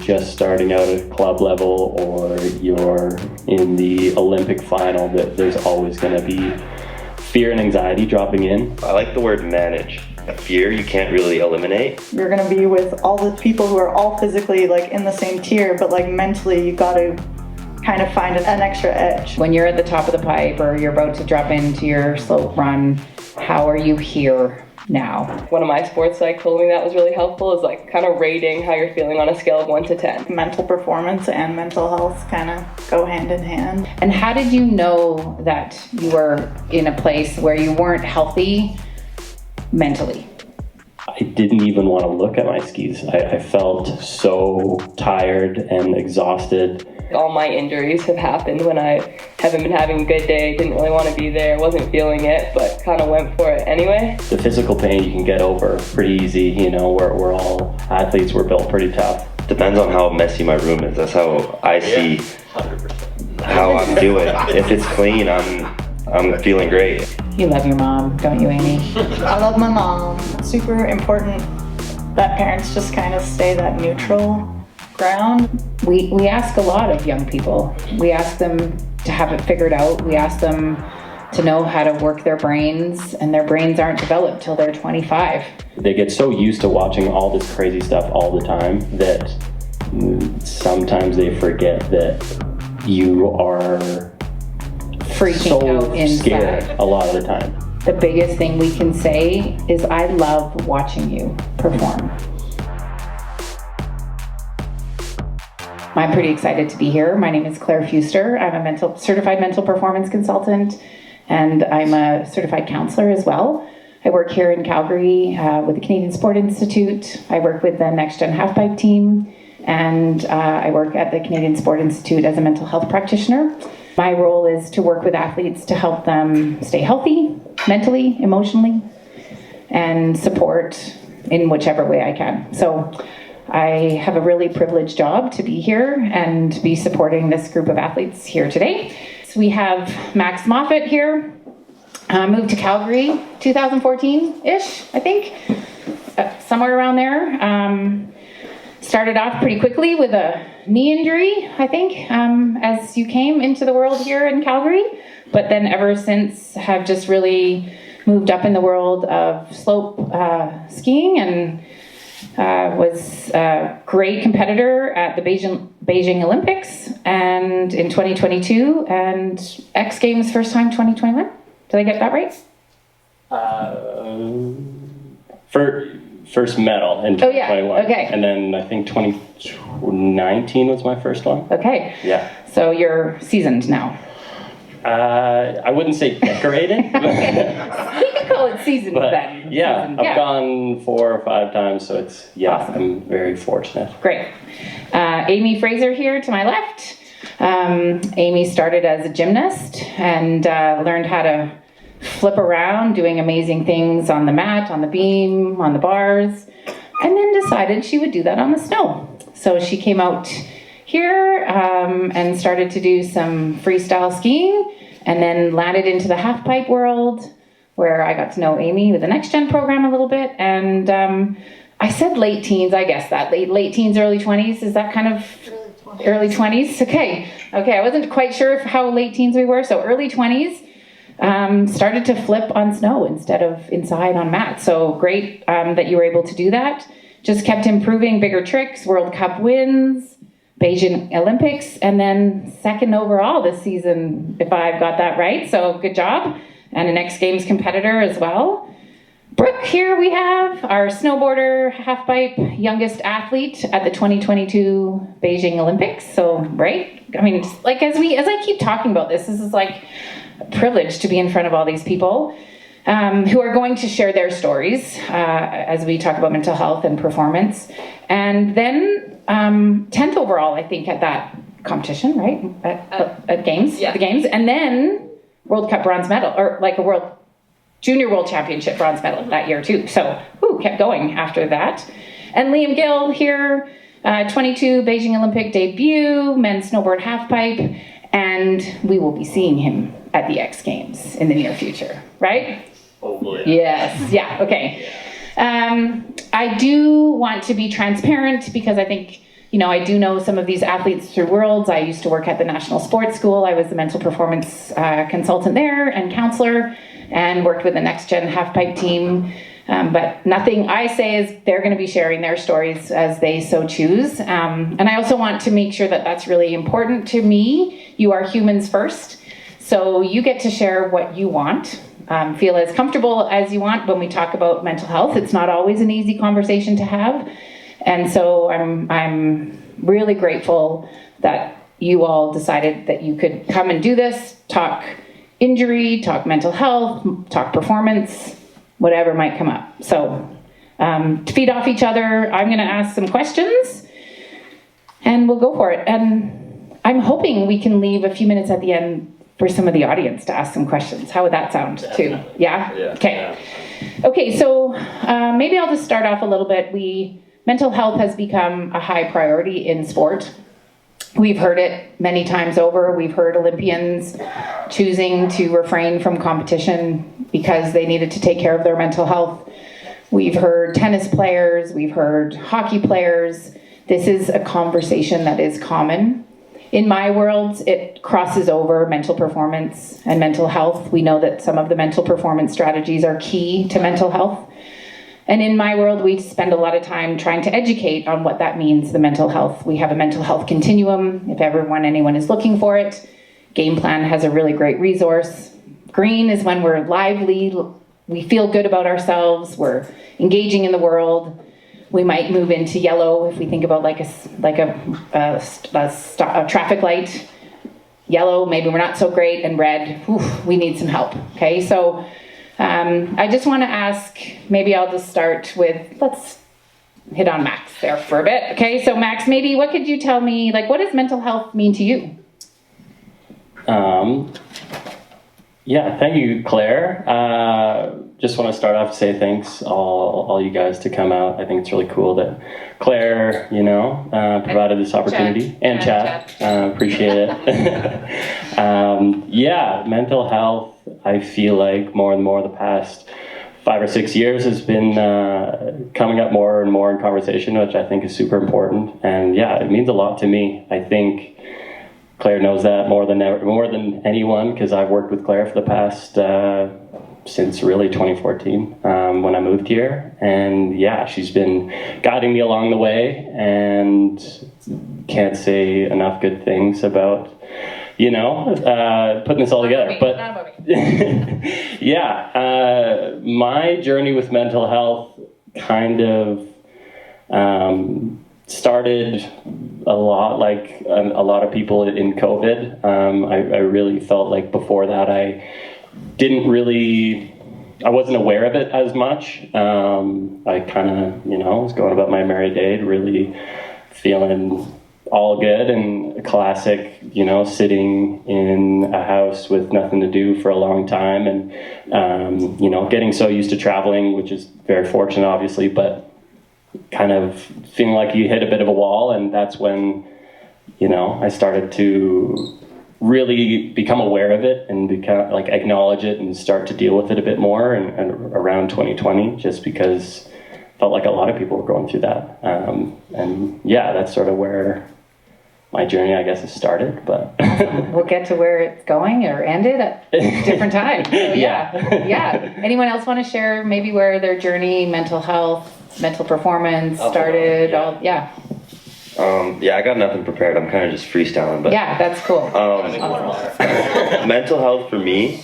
just starting out at club level or you're in the Olympic final, that there's always going to be fear and anxiety dropping in. I like the word manage. A fear you can't really eliminate. You're going to be with all the people who are all physically like in the same tier, but like mentally you got to kind of find an extra edge. When you're at the top of the pipe or you're about to drop into your slope run, how are you here now? One of my sports psych told me that was really helpful is like kind of rating how you're feeling on a scale of 1 to 10. Mental performance and mental health kind of go hand in hand. And how did you know that you were in a place where you weren't healthy mentally? I didn't even want to look at my skis. I felt so tired and exhausted. All my injuries have happened when I haven't been having a good day, didn't really want to be there, wasn't feeling it, but kind of went for it anyway. The physical pain you can get over pretty easy, you know, we're all athletes, we're built pretty tough. Depends on how messy my room is. That's how I see 100%. how I'm doing. If it's clean, I'm feeling great. You love your mom, don't you, Amy? I love my mom. Super important that parents just kind of stay that neutral ground. We ask a lot of young people. We ask them to have it figured out. We ask them to know how to work their brains, and their brains aren't developed till they're 25. They get so used to watching all this crazy stuff all the time that sometimes they forget that you are Freaking so out inside. scared a lot of the time. The biggest thing we can say is, I love watching you perform. I'm pretty excited to be here. My name is Claire Fuster. I'm a certified mental performance consultant, and I'm a certified counselor as well. I work here in Calgary with the Canadian Sport Institute. I work with the Next Gen Halfpipe team, and I work at the Canadian Sport Institute as a mental health practitioner. My role is to work with athletes to help them stay healthy, mentally, emotionally, and support in whichever way I can. So I have a really privileged job to be here and be supporting this group of athletes here today. So we have Max Moffatt here, moved to Calgary 2014-ish, I think, somewhere around there. Started off pretty quickly with a knee injury, I think, as you came into the world here in Calgary, but then ever since have just really moved up in the world of slope skiing, and was a great competitor at the Beijing Olympics and in 2022, and X Games first time 2021. Did I get that right? First medal in 2021. Oh, yeah. Okay. And then I think 2019 was my first one. Okay. Yeah. So you're seasoned now. I wouldn't say decorated. We could call it seasoned But then. yeah, Seasoned. I've gone 4 or 5 times, so it's, Awesome. I'm very fortunate. Great. Amy Fraser here to my left. Amy started as a gymnast and learned how to flip around, doing amazing things on the mat, on the beam, on the bars, and then decided she would do that on the snow. So she came out here and started to do some freestyle skiing, and then landed into the halfpipe world, where I got to know Amy with the Next Gen program a little bit. And I said late teens, I guess that late teens, early 20s. Is that kind of early 20s? Okay. I wasn't quite sure how late teens we were. So early 20s. Started to flip on snow instead of inside on mats. So great that you were able to do that. Just kept improving, bigger tricks, World Cup wins, Beijing Olympics, and then second overall this season, if I've got that right. So good job. And an X Games competitor as well. Brooke, here we have our snowboarder, halfpipe, youngest athlete at the 2022 Beijing Olympics. So, right? I mean, like as I keep talking about this is like a privilege to be in front of all these people who are going to share their stories as we talk about mental health and performance. And then 10th overall, I think, at that competition, right? At Games, yeah. The Games. And then World Cup bronze medal, or like a Junior World Championship bronze medal that year too. So, kept going after that. And Liam Gill here, 22 Beijing Olympic debut, men's snowboard halfpipe, and we will be seeing him at the X Games in the near future, right? Hopefully. Yes, yeah, okay. I do want to be transparent because I think I do know some of these athletes through Worlds. I used to work at the National Sports School. I was the mental performance consultant there and counselor, and worked with the Next Gen halfpipe team. But nothing I say is they're going to be sharing their stories as they so choose. And I also want to make sure that that's really important to me. You are humans first. So you get to share what you want. Feel as comfortable as you want when we talk about mental health. It's not always an easy conversation to have. And so I'm really grateful that you all decided that you could come and do this, talk injury, talk mental health, talk performance, whatever might come up. So to feed off each other, I'm going to ask some questions and we'll go for it. And I'm hoping we can leave a few minutes at the end for some of the audience to ask some questions. How would that sound too? Yeah? Okay. Okay, so maybe I'll just start off a little bit. Mental health has become a high priority in sport. We've heard it many times over. We've heard Olympians choosing to refrain from competition because they needed to take care of their mental health. We've heard tennis players, we've heard hockey players. This is a conversation that is common. In my world, it crosses over mental performance and mental health. We know that some of the mental performance strategies are key to mental health. And in my world, we spend a lot of time trying to educate on what that means, the mental health. We have a mental health continuum, if anyone is looking for it. Game Plan has a really great resource. Green is when we're lively, we feel good about ourselves, we're engaging in the world. We might move into yellow if we think about like a traffic light. Yellow, maybe we're not so great, and red, we need some help. Okay, so I just want to ask, maybe I'll just start with, let's hit on Max there for a bit. Okay, so Max, maybe what could you tell me, what does mental health mean to you? Yeah, thank you, Claire. Just want to start off to say thanks all you guys to come out. I think it's really cool that Claire, provided this opportunity. And Chad. Appreciate it. Yeah, mental health, I feel like more and more the past 5 or 6 years has been coming up more and more in conversation, which I think is super important. And yeah, it means a lot to me. I think Claire knows that more than anyone, because I've worked with Claire for the past since really 2014 when I moved here, and yeah, she's been guiding me along the way, and can't say enough good things about putting this all together. But yeah, my journey with mental health kind of started a lot like a lot of people in COVID. I really felt like before that I wasn't aware of it as much. I kind of, was going about my merry day, really feeling all good and classic, sitting in a house with nothing to do for a long time and, getting so used to traveling, which is very fortunate, obviously, but kind of feeling like you hit a bit of a wall. And that's when, I started to really become aware of it and acknowledge it and start to deal with it a bit more and around 2020, just because I felt like a lot of people were going through that. And yeah, that's sort of where my journey, I guess, has started. But we'll get to where it's going or ended at a different time. So, yeah. Anyone else want to share maybe where their journey, mental health, mental performance started? Yeah, I got nothing prepared. I'm kind of just freestyling. But yeah, that's cool. Mental health for me,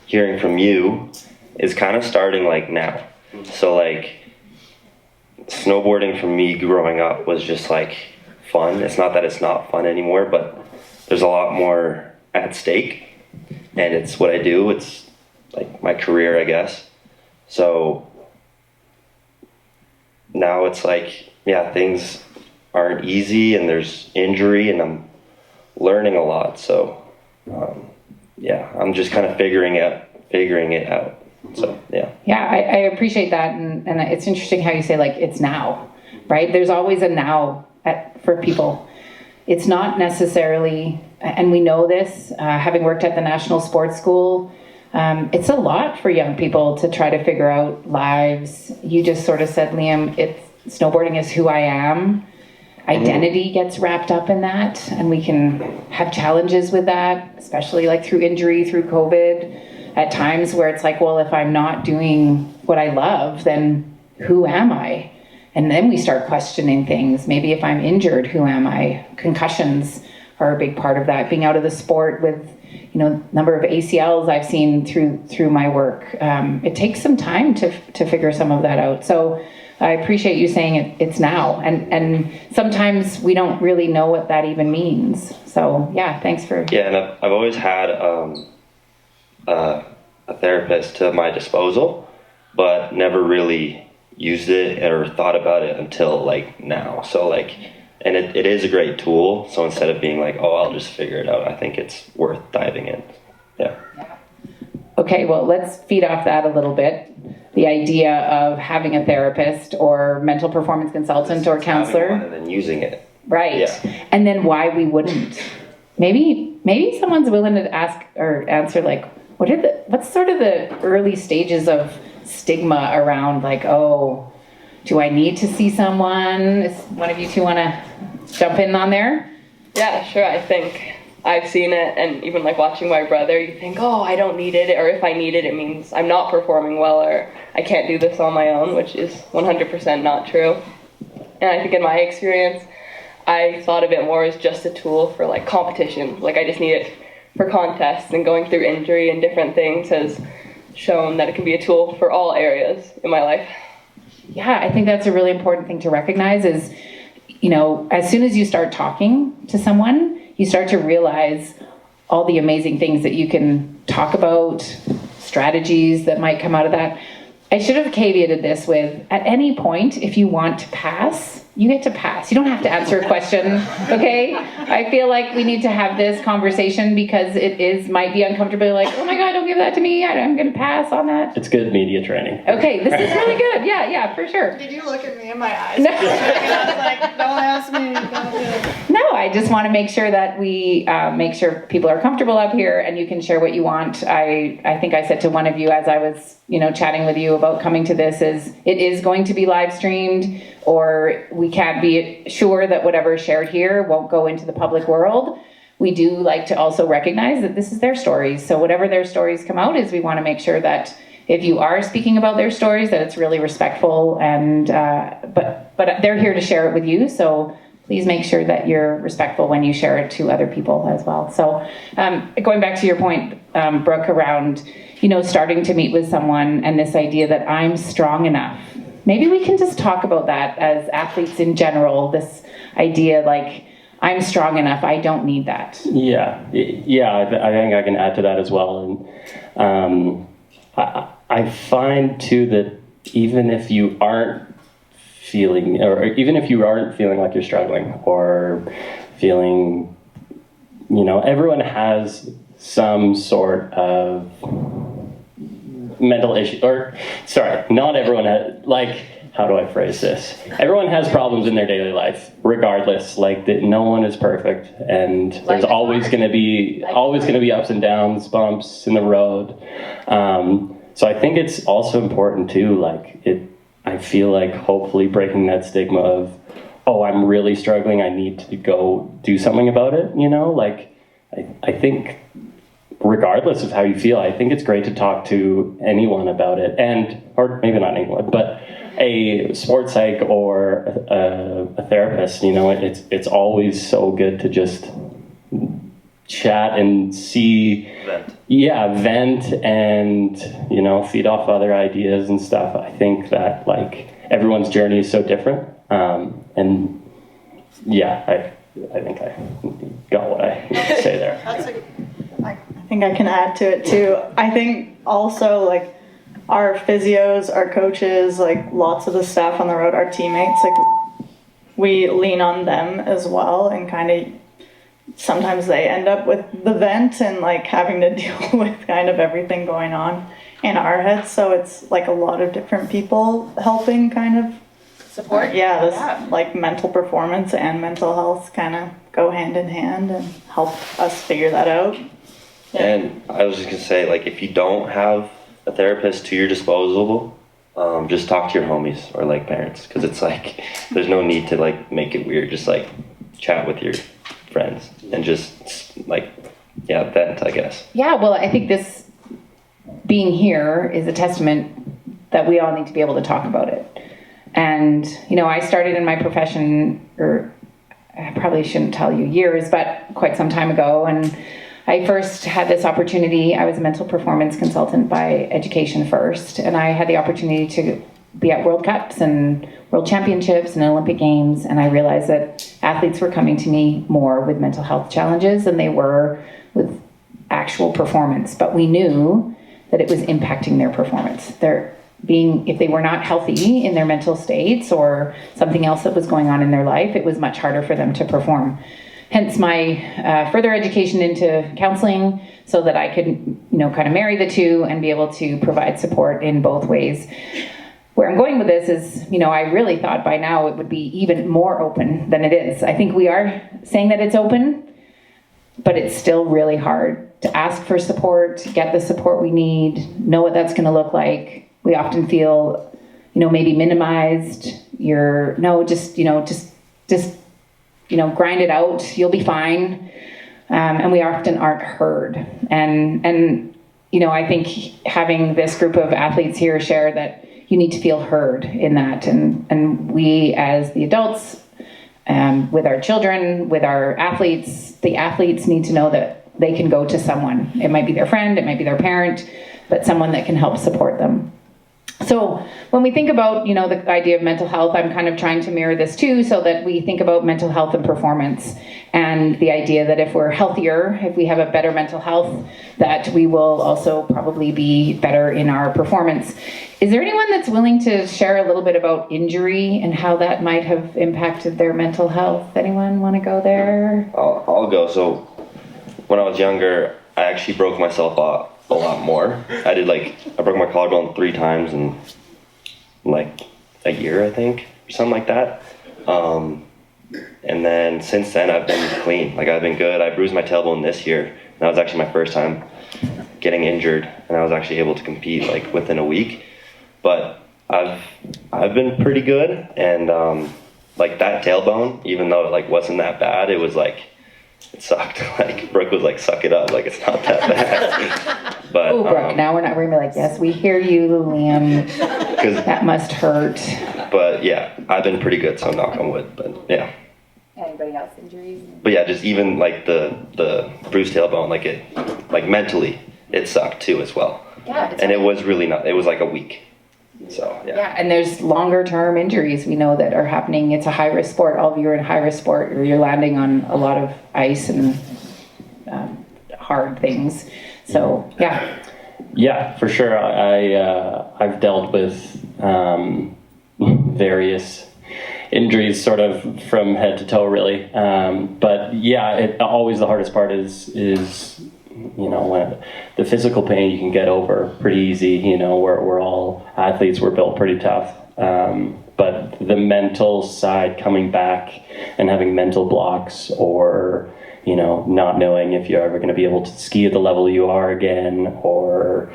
hearing from you, is kind of starting now. So snowboarding for me growing up was just fun. It's not that it's not fun anymore, but there's a lot more at stake, and it's what I do. It's my career, I guess. So now it's things aren't easy, and there's injury, and I'm learning a lot. So I'm just kind of figuring it out. So I appreciate that, and it's interesting how you say it's now, right? There's always a now for people. It's not necessarily, and we know this, having worked at the National Sports School, it's a lot for young people to try to figure out lives. You just sort of said, Liam, snowboarding is who I am. Identity gets wrapped up in that, and we can have challenges with that, especially like through injury, through COVID, at times where it's like, well, if I'm not doing what I love, then who am I? And then we start questioning things. Maybe if I'm injured, who am I? Concussions are a big part of that. Being out of the sport with, number of ACLs I've seen through my work. It takes some time to figure some of that out. So I appreciate you saying it's now. And sometimes we don't really know what that even means. So yeah, thanks for... Yeah, and I've always had a therapist to my disposal, but never really used it or thought about it until like now. So like, and it is a great tool. So instead of being like, oh, I'll just figure it out, I think it's worth diving in. Yeah. Okay, well, let's feed off that a little bit. The idea of having a therapist or mental performance consultant or counselor. And then using it. Right. Yeah. And then why we wouldn't. Maybe someone's willing to ask or answer like, what's sort of the early stages of stigma around like, oh, do I need to see someone? Is one of you two want to jump in on there? Yeah, sure. I think I've seen it, and even like watching my brother, you think, oh, I don't need it, or if I need it, it means I'm not performing well, or I can't do this on my own, which is 100% not true. And I think in my experience, I thought of it more as just a tool for like competition. Like I just need it for contests, and going through injury and different things has shown that it can be a tool for all areas in my life. Yeah, I think that's a really important thing to recognize is, as soon as you start talking to someone, you start to realize all the amazing things that you can talk about, strategies that might come out of that. I should have caveated this with, at any point, if you want to pass, you get to pass. You don't have to answer a question, okay? I feel like we need to have this conversation because might be uncomfortable, like, oh my God, don't give that to me. I'm going to pass on that. It's good media training. Okay, this is really good. Yeah, for sure. Did you look at me in my eyes? No. I was like, don't ask me. Don't do it. No, I just want to make sure that we make sure people are comfortable up here and you can share what you want. I think I said to one of you as I was, chatting with you about coming to this it is going to be live streamed, or we can't be sure that whatever is shared here won't go into the public world. We do like to also recognize that this is their stories. So whatever their stories come out is, we want to make sure that if you are speaking about their stories, that it's really respectful, and but they're here to share it with you. So please make sure that you're respectful when you share it to other people as well. So going back to your point, Brooke, around, starting to meet with someone and this idea that I'm strong enough. Maybe we can just talk about that as athletes in general, this idea like, I'm strong enough, I don't need that. Yeah, I think I can add to that as well. And I find too that even if you aren't feeling like you're struggling or feeling, everyone has some sort of mental issue, not everyone has, how do I phrase this? Everyone has problems in their daily life, regardless. No one is perfect, and there's always going to be ups and downs, bumps in the road. So I think it's also important too. I feel like hopefully breaking that stigma of, oh, I'm really struggling, I need to go do something about it. I think regardless of how you feel, I think it's great to talk to anyone about it, or maybe not anyone, but a sports psych or a therapist. It's always so good to just chat and see, vent and feed off other ideas and stuff. I think that everyone's journey is so different, and I think I got what I need to say there. I think I can add to it too. I think also our physios, our coaches, lots of the staff on the road, our teammates, we lean on them as well, and kind of sometimes they end up with the vent and having to deal with kind of everything going on in our heads. So it's a lot of different people helping kind of support. Mental performance and mental health kind of go hand in hand and help us figure that out. And I was just gonna say, if you don't have a therapist to your disposal, Just talk to your homies or like parents, because it's like there's no need to like make it weird. Just like chat with your friends and just like vent, I guess. Yeah, well, I think this being here is a testament that we all need to be able to talk about it. And I started in my profession, or I probably shouldn't tell you years, but quite some time ago, and I first had this opportunity. I was a mental performance consultant by education first, and I had the opportunity to be at World Cups and World Championships and Olympic Games, and I realized that athletes were coming to me more with mental health challenges than they were with actual performance. But we knew that it was impacting their performance. If they were not healthy in their mental states or something else that was going on in their life, it was much harder for them to perform. Hence my further education into counseling, so that I could, kind of marry the two and be able to provide support in both ways. Where I'm going with this is, I really thought by now it would be even more open than it is. I think we are saying that it's open, but it's still really hard to ask for support, get the support we need, know what that's going to look like. We often feel, maybe minimized. Grind it out, you'll be fine. And we often aren't heard. And I think having this group of athletes here share that you need to feel heard in that. And we as the adults, with our children, with our athletes, the athletes need to know that they can go to someone. It might be their friend, it might be their parent, but someone that can help support them. So when we think about, the idea of mental health, I'm kind of trying to mirror this too, so that we think about mental health and performance, and the idea that if we're healthier, if we have a better mental health, that we will also probably be better in our performance. Is there anyone that's willing to share a little bit about injury and how that might have impacted their mental health? Anyone want to go there? I'll go. So when I was younger, I actually broke myself up a lot more. I broke my collarbone 3 times in like a year, I think, or something like that. And then since then I've been clean. Like, I've been good. I bruised my tailbone this year, and that was actually my first time getting injured, and I was actually able to compete like within a week. But I've been pretty good, and like that tailbone, even though it like wasn't that bad, it was like, it sucked. Like, Brooke was like, suck it up, like it's not that bad. But oh, Brooke, now we're gonna be like, yes, we hear you, Liam. That must hurt. But yeah, I've been pretty good, so knock on wood. But yeah. Anybody else injuries? But yeah, just even like the bruised tailbone, like mentally, it sucked too as well. Yeah. And it was really not. It was like a week. So yeah. Yeah, and there's longer term injuries we know that are happening. It's a high risk sport. All of you are in high risk sport, or you're landing on a lot of ice and hard things. So yeah. Yeah, for sure. I've dealt with various injuries, sort of from head to toe, really. But yeah, always the hardest part is when the physical pain you can get over pretty easy. We're all athletes. We're built pretty tough. But the mental side, coming back and having mental blocks, or not knowing if you're ever going to be able to ski at the level you are again, or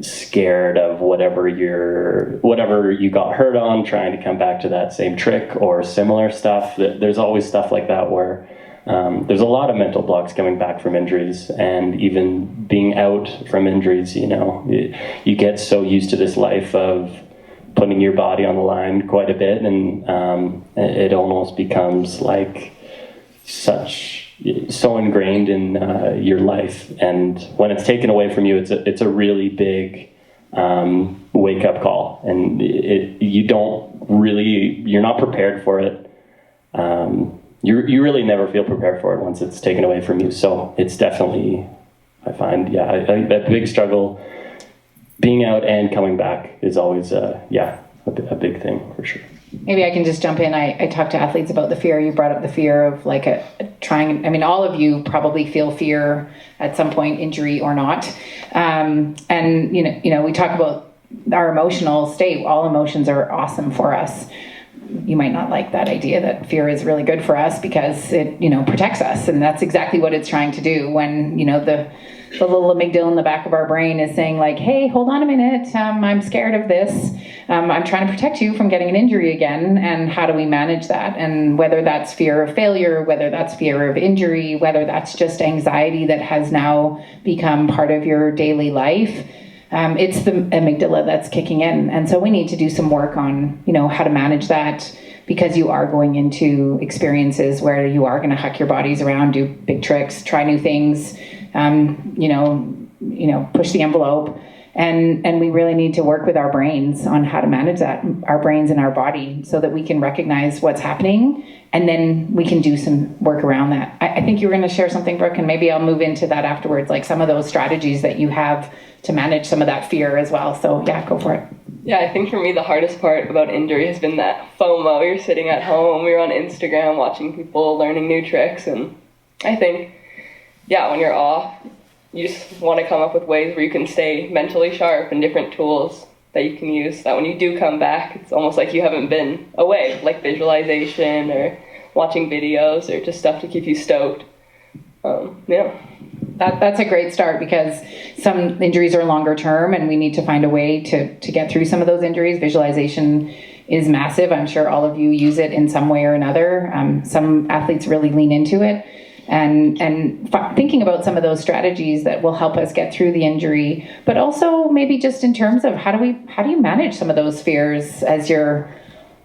scared of whatever you got hurt on, trying to come back to that same trick or similar stuff. There's always stuff like that where there's a lot of mental blocks coming back from injuries, and even being out from injuries. You get so used to this life of putting your body on the line quite a bit, and it almost becomes like so ingrained in your life, and when it's taken away from you, it's a really big wake up call, and you're not prepared for it. You really never feel prepared for it once it's taken away from you. So it's definitely, I find, a big struggle. Being out and coming back is always a big thing for sure. Maybe I can just jump in. I talk to athletes about the fear. You brought up the fear of like all of you probably feel fear at some point, injury or not. And we talk about our emotional state. All emotions are awesome for us. You might not like that idea that fear is really good for us, because it, protects us. And that's exactly what it's trying to do when, the little amygdala in the back of our brain is saying like, hey, hold on a minute, I'm scared of this. I'm trying to protect you from getting an injury again. And how do we manage that? And whether that's fear of failure, whether that's fear of injury, whether that's just anxiety that has now become part of your daily life, it's the amygdala that's kicking in. And so we need to do some work on, how to manage that, because you are going into experiences where you are going to huck your bodies around, do big tricks, try new things, push the envelope. And we really need to work with our brains on how to manage that, our brains and our body, so that we can recognize what's happening, and then we can do some work around that. I think you were going to share something, Brooke, and maybe I'll move into that afterwards, like some of those strategies that you have to manage some of that fear as well. So yeah, go for it. Yeah, I think for me the hardest part about injury has been that FOMO. You're sitting at home, you're on Instagram watching people learning new tricks, and I think, when you're off, you just want to come up with ways where you can stay mentally sharp and different tools that you can use, that when you do come back, it's almost like you haven't been away, like visualization or watching videos or just stuff to keep you stoked. That's a great start, because some injuries are longer term and we need to find a way to get through some of those injuries. Visualization is massive. I'm sure all of you use it in some way or another. Some athletes really lean into it. And thinking about some of those strategies that will help us get through the injury, but also maybe just in terms of how do you manage some of those fears as you're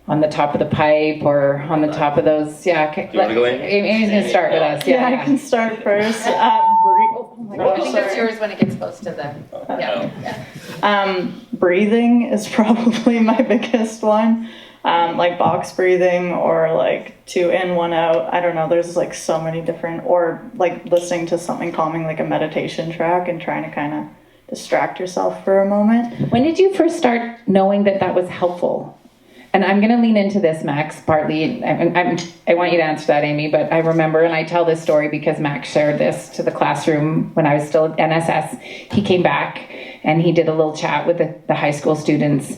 on the top of the pipe or on the top of those. Yeah, okay. Do you want to go in? Amy's going to start with us. Yeah, I can start first. I think that's yours when it gets close to the. Breathing is probably my biggest one. Like box breathing, or like 2 in, 1 out. I don't know. There's like so many different, or like listening to something calming, like a meditation track, and trying to kind of distract yourself for a moment. When did you first start knowing that was helpful? And I'm going to lean into this, Max, partly. I want you to answer that, Amy, but I remember, and I tell this story because Max shared this to the classroom when I was still at NSS. He came back and he did a little chat with the high school students.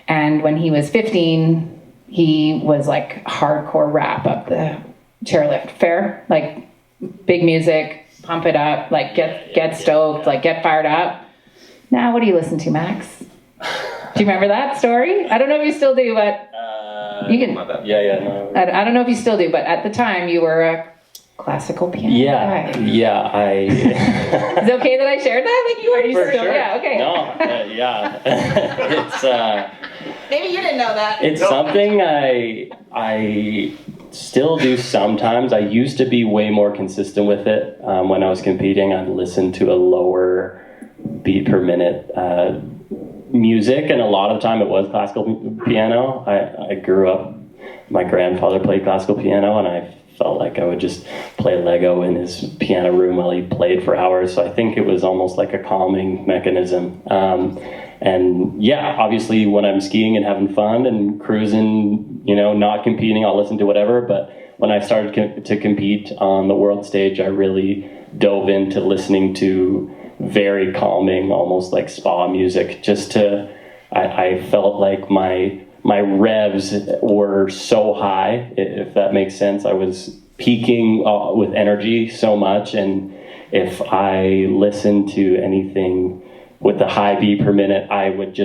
And when he was 15, he was like hardcore rap up the chairlift. Fair? Like big music, pump it up, like get stoked, like get fired up. Now, what do you listen to, Max? Do you remember that story? I don't know if you still do, but you can. No. I don't know if you still do, but at the time you were a classical piano guy. Is it okay that I shared that? Like, are you for still? Sure. Yeah, okay. No, it's maybe you didn't know that. It's something I still do sometimes. I used to be way more consistent with it. When I was competing, I'd listen to a lower beat per minute music, and a lot of the time it was classical piano. I grew up, my grandfather played classical piano, and I felt like I would just play Lego in his piano room while he played for hours. So I think it was almost like a calming mechanism. And yeah, obviously when I'm skiing and having fun and cruising, not competing, I'll listen to whatever. But when I started to compete on the world stage, I really dove into listening to very calming, almost like spa music, I felt like my revs were so high, if that makes sense. I was peaking with energy so much, and if I listened to anything with a high beat per minute, I would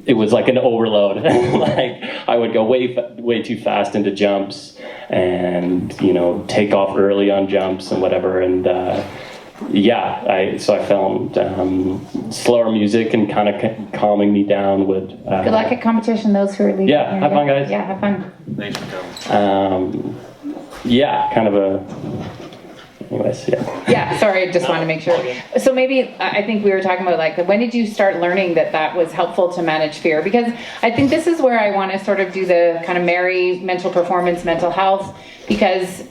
it was like an overload. Like I would go way too fast into jumps, and take off early on jumps and whatever, and so I found slower music and kind of calming me down would. Good luck at competition, those who are leading. Yeah, have fun, guys. Yeah, have fun. Thanks for coming. Kind of a. Anyways, yeah. Yeah, sorry, I just wanted to make sure. So maybe, I think we were talking about like, when did you start learning that was helpful to manage fear? Because I think this is where I want to sort of do the kind of marry mental performance, mental health, because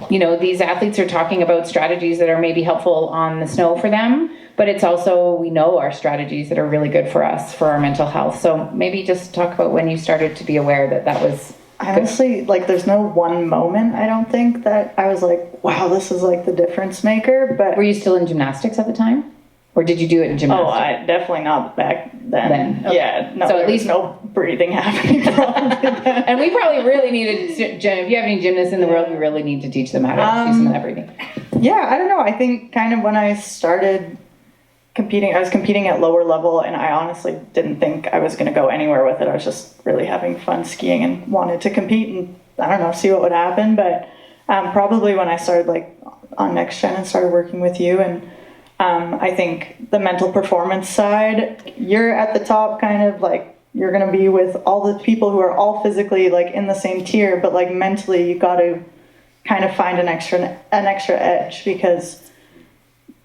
these athletes are talking about strategies that are maybe helpful on the snow for them, but it's also, we know our strategies that are really good for us, for our mental health. So maybe just talk about when you started to be aware that was honestly, like, there's no one moment, I don't think, that I was like, wow, this is like the difference maker. But were you still in gymnastics at the time? Or did you do it in gymnastics? Oh, I definitely not back then. Okay. Yeah, no, so there at least was no breathing happening probably then. And we probably really needed, if you have any gymnasts in the world, we really need to teach them how to do some of that breathing. Yeah, I don't know. I think kind of when I started I was competing at lower level, and I honestly didn't think I was going to go anywhere with it. I was just really having fun skiing and wanted to compete and, I don't know, see what would happen. But probably when I started like on Next Gen and started working with you, and I think the mental performance side, you're at the top, kind of like you're going to be with all the people who are all physically like in the same tier, but like mentally you got to kind of find an extra edge, because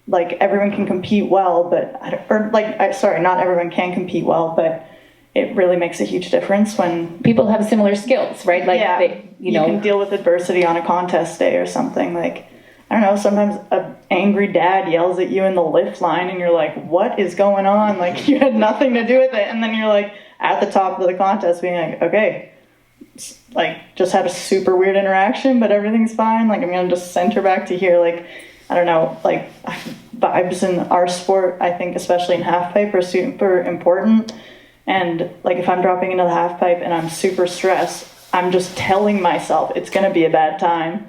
like everyone can compete well, but not everyone can compete well, but it really makes a huge difference when people have similar skills, right? Like, yeah, you can deal with adversity on a contest day or something. Like, I don't know, sometimes an angry dad yells at you in the lift line and you're like, what is going on? Like, you had nothing to do with it. And then you're like at the top of the contest being like, okay, like just had a super weird interaction, but everything's fine. Like, I'm going to just center back to here. Like, I don't know, like vibes in our sport, I think, especially in halfpipe, are super important. And like if I'm dropping into the halfpipe and I'm super stressed, I'm just telling myself it's going to be a bad time,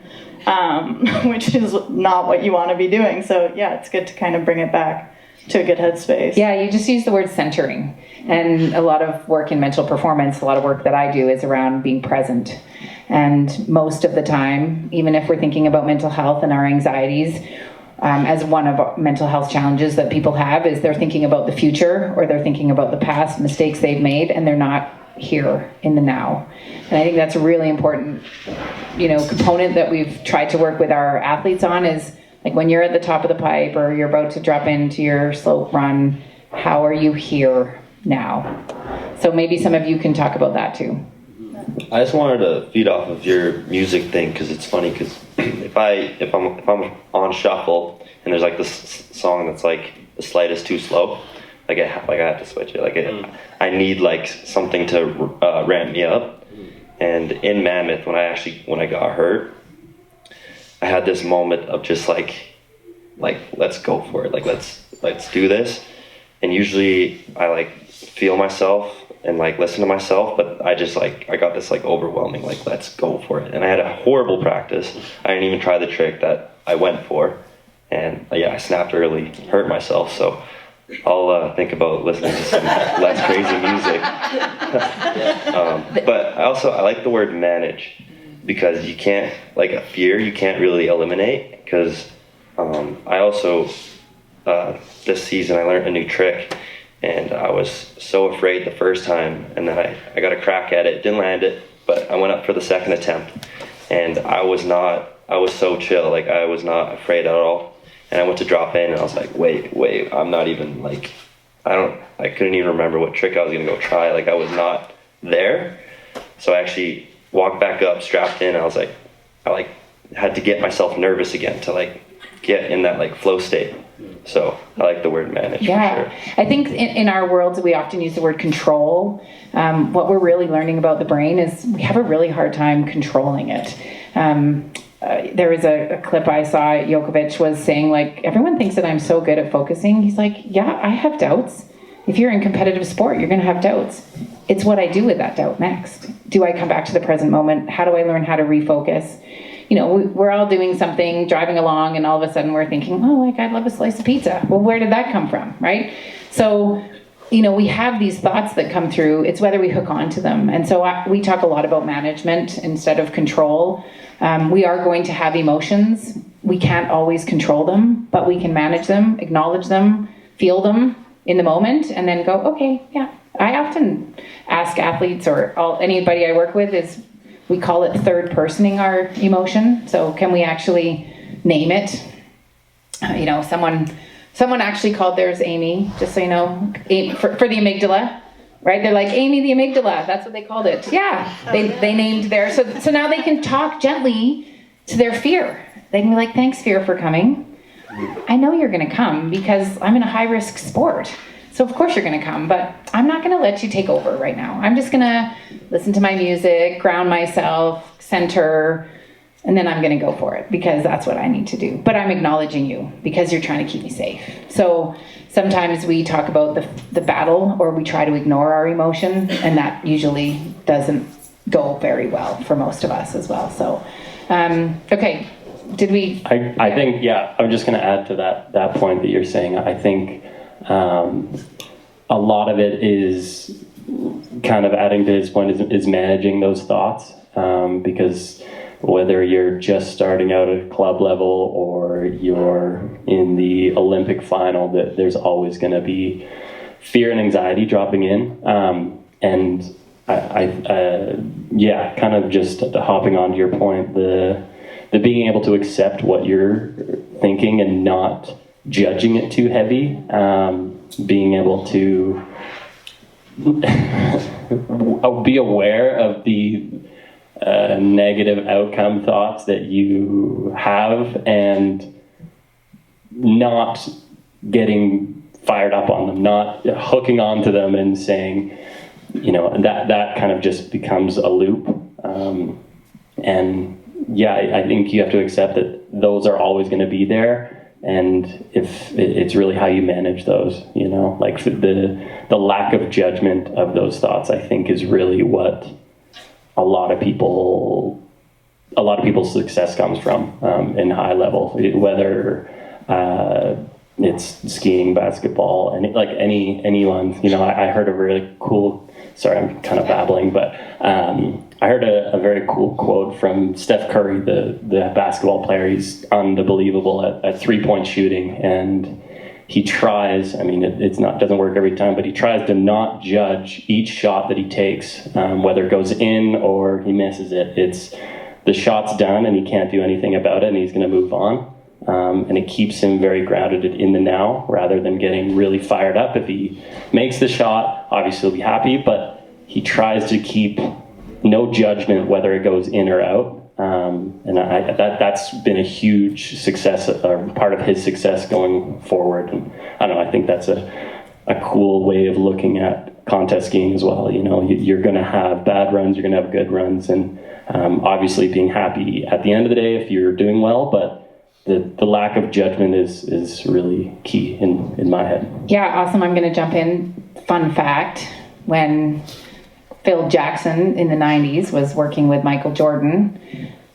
which is not what you want to be doing. So yeah, it's good to kind of bring it back to a good headspace. Yeah, you just use the word centering. And a lot of work in mental performance, a lot of work that I do is around being present. And most of the time, even if we're thinking about mental health and our anxieties, as one of our mental health challenges that people have is they're thinking about the future, or they're thinking about the past mistakes they've made, and they're not here in the now. And I think that's a really important, component that we've tried to work with our athletes on, is like when you're at the top of the pipe or you're about to drop into your slope run, how are you here now? So maybe some of you can talk about that too. I just wanted to feed off of your music thing, because it's funny, because if I'm on shuffle and there's like this song that's like the slightest too slow, I have to switch it. I need like something to ramp me up. And in Mammoth, when I got hurt, I had this moment of just like let's go for it, like let's do this. And usually I like feel myself and like listen to myself, but I got this like overwhelming, like let's go for it. And I had a horrible practice. I didn't even try the trick that I went for, and I snapped early, hurt myself. So I'll think about listening to some less crazy music. But I like the word manage, because you can't, like a fear, you can't really eliminate, because I also this season I learned a new trick. And I was so afraid the first time, and then I got a crack at it, didn't land it, but I went up for the second attempt, and I was so chill, like I was not afraid at all. And I went to drop in, and I was like, wait, I'm not even like, I couldn't even remember what trick I was gonna go try, like I was not there. So I actually walked back up, strapped in, and I had to get myself nervous again to like get in that like flow state. So I like the word manage. Yeah, for sure. I think in our worlds we often use the word control. What we're really learning about the brain is we have a really hard time controlling it. There was a clip I saw, Djokovic was saying like, everyone thinks that I'm so good at focusing. He's like, yeah, I have doubts. If you're in competitive sport, you're going to have doubts. It's what I do with that doubt next. Do I come back to the present moment? How do I learn how to refocus? We're all doing something, driving along, and all of a sudden we're thinking, oh, like I'd love a slice of pizza. Well, where did that come from, right? So, we have these thoughts that come through. It's whether we hook on to them. And so we talk a lot about management instead of control. We are going to have emotions. We can't always control them, but we can manage them, acknowledge them, feel them in the moment, and then go, okay, yeah. I often ask athletes or anybody I work with is, we call it third personing our emotion. So can we actually name it? Someone actually called theirs Amy, just so you know, for the amygdala, right? They're like, Amy the amygdala, that's what they called it. Yeah, they named theirs. So now they can talk gently to their fear. They can be like, thanks fear for coming. I know you're gonna come because I'm in a high risk sport. So of course you're going to come, but I'm not going to let you take over right now. I'm just going to listen to my music, ground myself, center, and then I'm going to go for it because that's what I need to do. But I'm acknowledging you because you're trying to keep me safe. So sometimes we talk about the battle, or we try to ignore our emotion, and that usually doesn't go very well for most of us as well. So, okay. Did we? I think, yeah, I'm just going to add to that point that you're saying. I think a lot of it is kind of adding to his point is managing those thoughts, because whether you're just starting out at club level or you're in the Olympic final, that there's always going to be fear and anxiety dropping in. And I kind of just hopping on to your point, the being able to accept what you're thinking and not judging it too heavy, being able to be aware of the negative outcome thoughts that you have and not getting fired up on them, not hooking onto them and saying, that kind of just becomes a loop. And yeah, I think you have to accept that those are always going to be there. And if it's really how you manage those, like the lack of judgment of those thoughts, I think is really what a lot of people's success comes from in high level, whether it's skiing, basketball, and like anyone. I heard a really cool. Sorry, I'm kind of babbling, but I heard a very cool quote from Steph Curry, the basketball player. He's unbelievable at 3-point shooting, and he tries. I mean, doesn't work every time, but he tries to not judge each shot that he takes, whether it goes in or he misses it. It's the shot's done, and he can't do anything about it, and he's going to move on. And it keeps him very grounded in the now, rather than getting really fired up. If he makes the shot, obviously he'll be happy, but he tries to keep no judgment whether it goes in or out. And that's been a huge success, or part of his success going forward. And I don't know, I think that's a cool way of looking at contest skiing as well. You're going to have bad runs, you're going to have good runs, and obviously being happy at the end of the day if you're doing well, but the lack of judgment is really key in my head. Yeah, awesome. I'm going to jump in. Fun fact, when Phil Jackson in the 90s was working with Michael Jordan,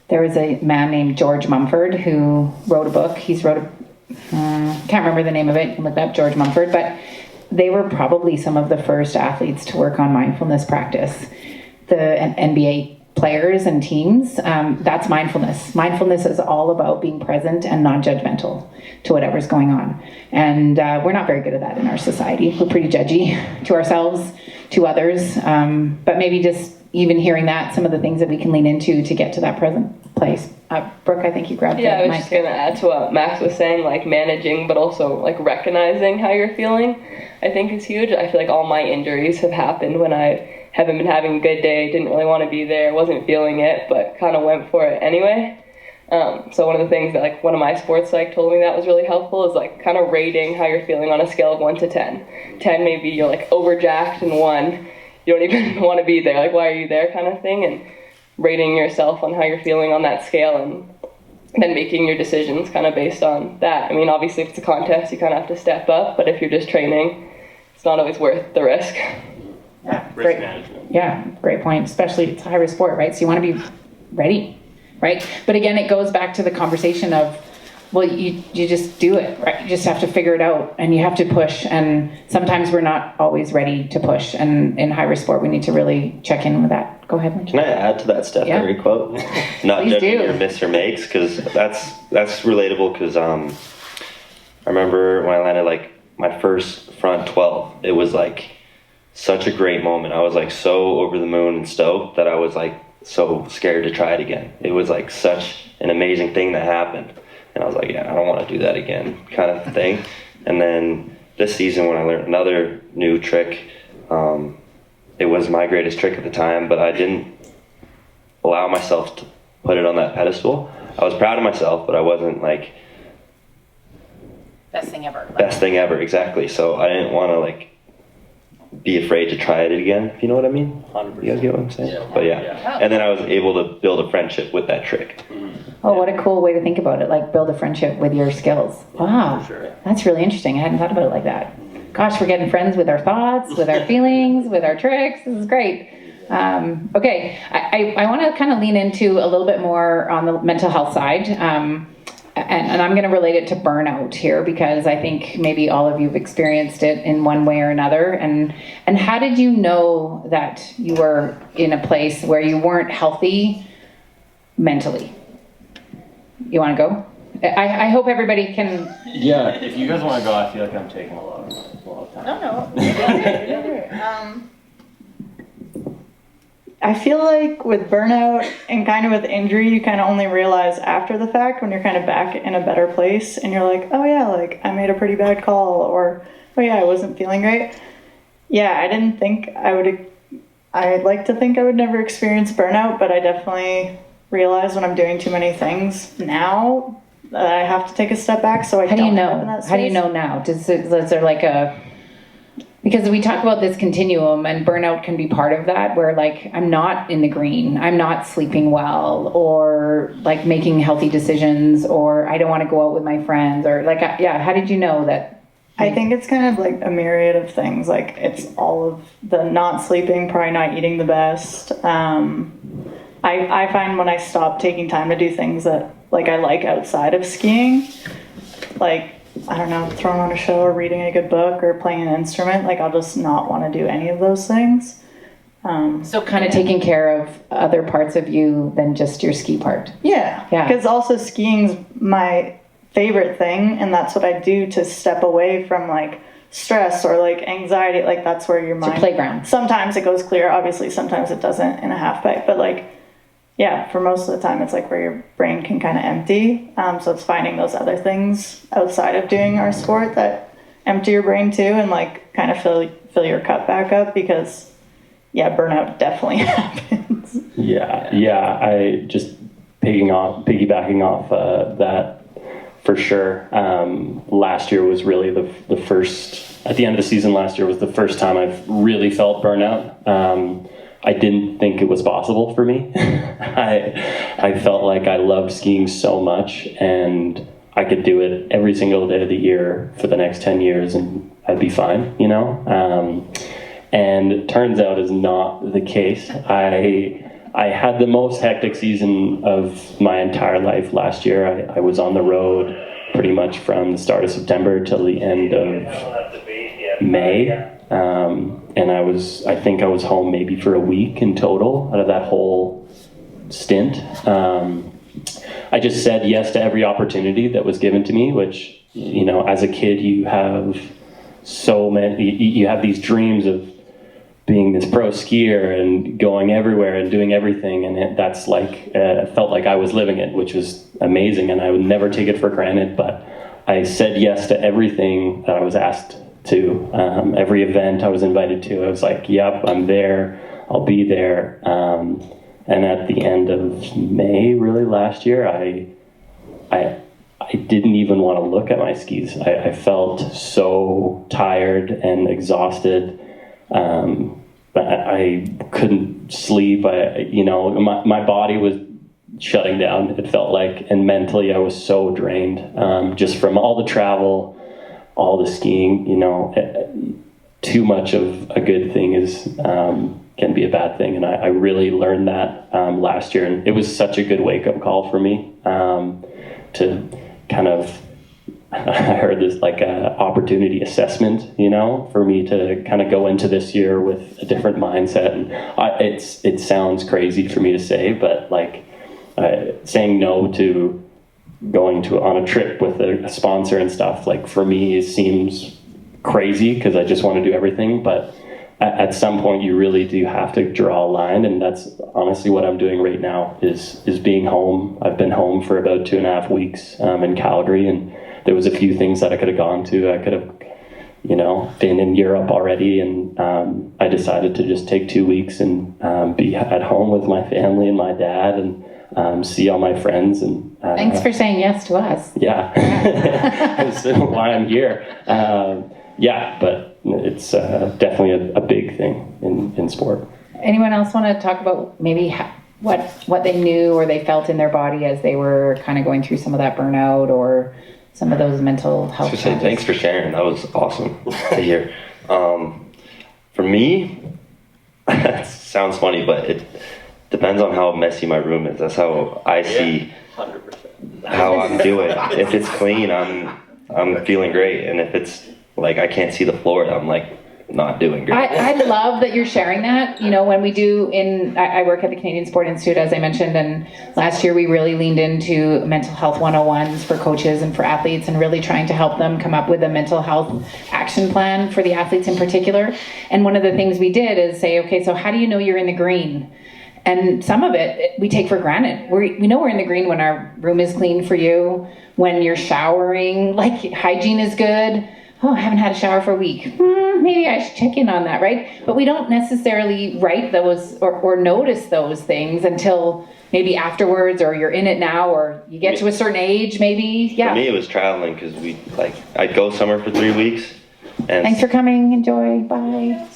there was a man named George Mumford who wrote a book. Can't remember the name of it. You can look it up, George Mumford, but they were probably some of the first athletes to work on mindfulness practice. The NBA players and teams, that's mindfulness. Mindfulness is all about being present and non-judgmental to whatever's going on. And we're not very good at that in our society. We're pretty judgy to ourselves, to others. But maybe just even hearing that, some of the things that we can lean into to get to that present place. Brooke, I think you grabbed the mic. Yeah, I was just going to add to what Max was saying, like managing, but also like recognizing how you're feeling, I think is huge. I feel like all my injuries have happened when I haven't been having a good day, didn't really want to be there, wasn't feeling it, but kind of went for it anyway. So one of the things that like one of my sports psych told me that was really helpful is like kind of rating how you're feeling on a scale of 1 to 10. 10 maybe you're like overjacked, and 1 you don't even want to be there, like why are you there kind of thing, and rating yourself on how you're feeling on that scale, and then making your decisions kind of based on that. I mean, obviously if it's a contest you kind of have to step up, but if you're just training, it's not always worth the risk. Yeah, great. Management. Yeah, great point. Especially it's a high risk sport, right? So you want to be ready, right? But again, it goes back to the conversation of, well, you just do it, right? You just have to figure it out, and you have to push. And sometimes we're not always ready to push. And in high risk sport, we need to really check in with that. Go ahead, Mike. Can I add to that Steph Curry quote? Not judging your miss or makes, because that's relatable. Because I remember when I landed like my first front 12, it was like such a great moment. I was like so over the moon and stoked that I was like so scared to try it again. It was like such an amazing thing that happened, and I was like, yeah, I don't want to do that again, kind of thing. And then this season when I learned another new trick, it was my greatest trick at the time, but I didn't allow myself to put it on that pedestal. I was proud of myself, but I wasn't like best thing ever. Best thing ever, exactly. So I didn't want to like be afraid to try it again, if you know what I mean. 100%. You guys get what I'm saying? Yeah. But yeah. And then I was able to build a friendship with that trick. Oh, what a cool way to think about it. Like build a friendship with your skills. Wow. Sure. That's really interesting. I hadn't thought about it like that. Gosh, we're getting friends with our thoughts, with our feelings, with our tricks. This is great. Okay. I want to kind of lean into a little bit more on the mental health side. and I'm going to relate it to burnout here because I think maybe all of you have experienced it in one way or another. And how did you know that you were in a place where you weren't healthy mentally? You want to go? I hope everybody can. Yeah, if you guys want to go, I feel like I'm taking a lot of time. No. I feel like with burnout and kind of with injury, you kind of only realize after the fact when you're kind of back in a better place and you're like, oh yeah, like I made a pretty bad call, or oh yeah, I wasn't feeling great. Yeah, I didn't think I would. I'd like to think I would never experience burnout, but I definitely realize when I'm doing too many things now that I have to take a step back. So I How do you don't end up know? in that How do you space. know now? Is there like a, because we talk about this continuum and burnout can be part of that where like I'm not in the green, I'm not sleeping well, or like making healthy decisions, or I don't want to go out with my friends, or like, yeah, how did you know that? I think it's kind of like a myriad of things. Like it's all of the not sleeping, probably not eating the best. I find when I stop taking time to do things that like I like outside of skiing, like, I don't know, throwing on a show or reading a good book or playing an instrument, like I'll just not want to do any of those things. So kind of taking care of other parts of you than just your ski part. Yeah. Because also skiing's my favorite thing, and that's what I do to step away from like stress or like anxiety. Like that's where your mind. It's a playground. Sometimes it goes clear, obviously. Sometimes it doesn't in a half pipe, but like, yeah, for most of the time, it's like where your brain can kind of empty. So it's finding those other things outside of doing our sport that empty your brain too, and like kind of fill your cup back up, because yeah, burnout definitely happens. Yeah. I just piggybacking off that for sure. Last year was really the first. At the end of the season last year was the first time I've really felt burnout. I didn't think it was possible for me. I felt like I loved skiing so much and I could do it every single day of the year for the next 10 years and I'd be fine, you know? And it turns out is not the case. I had the most hectic season of my entire life last year. I was on the road pretty much from the start of September till the end of May. And I think I was home maybe for a week in total out of that whole stint. I just said yes to every opportunity that was given to me, which, you know, as a kid, you have you have these dreams of being this pro skier and going everywhere and doing everything. And that's like, felt like I was living it, which was amazing. And I would never take it for granted, but I said yes to everything that I was asked to. Every event I was invited to, I was like, yep, I'm there, I'll be there. And at the end of May, really last year, I didn't even want to look at my skis. I felt so tired and exhausted. I couldn't sleep. My body was shutting down, it felt like, and mentally I was so drained, just from all the travel, all the skiing. You know, too much of a good thing can be a bad thing, and I really learned that last year, and it was such a good wake-up call for me to kind of, I heard this like a opportunity assessment, you know, for me to kind of go into this year with a different mindset. And it sounds crazy for me to say, but like saying no to going on a trip with a sponsor and stuff, like for me it seems crazy because I just want to do everything, but at some point you really do have to draw a line, and that's honestly what I'm doing right now is being home. I've been home for about 2.5 weeks in Calgary, and there was a few things that I could have gone to. I could have, you know, been in Europe already, and I decided to just take 2 weeks and be at home with my family and my dad, and see all my friends. And thanks for saying yes to us. Yeah, that's why I'm here. Yeah, but it's definitely a big thing in sport. Anyone else want to talk about maybe what they knew or they felt in their body as they were kind of going through some of that burnout or some of those mental health challenges? Thanks for sharing. That was awesome to hear. For me, it sounds funny, but it depends on how messy my room is. That's how I see 100%. how I'm doing. If it's clean, I'm feeling great, and if it's like I can't see the floor, I'm like not doing great. I love that you're sharing that. You know, when we do I work at the Canadian Sport Institute, as I mentioned, and last year we really leaned into mental health 101s for coaches and for athletes, and really trying to help them come up with a mental health action plan for the athletes in particular. And one of the things we did is say, okay, so how do you know you're in the green? And some of it we take for granted. We know we're in the green when our room is clean for you, when you're showering, like hygiene is good. Oh, I haven't had a shower for a week. Maybe I should check in on that, right? But we don't necessarily write those or notice those things until maybe afterwards, or you're in it now, or you get to a certain age, maybe. Yeah. For me, it was traveling, because I'd go somewhere for 3 weeks. And Thanks for coming. Enjoy. Bye.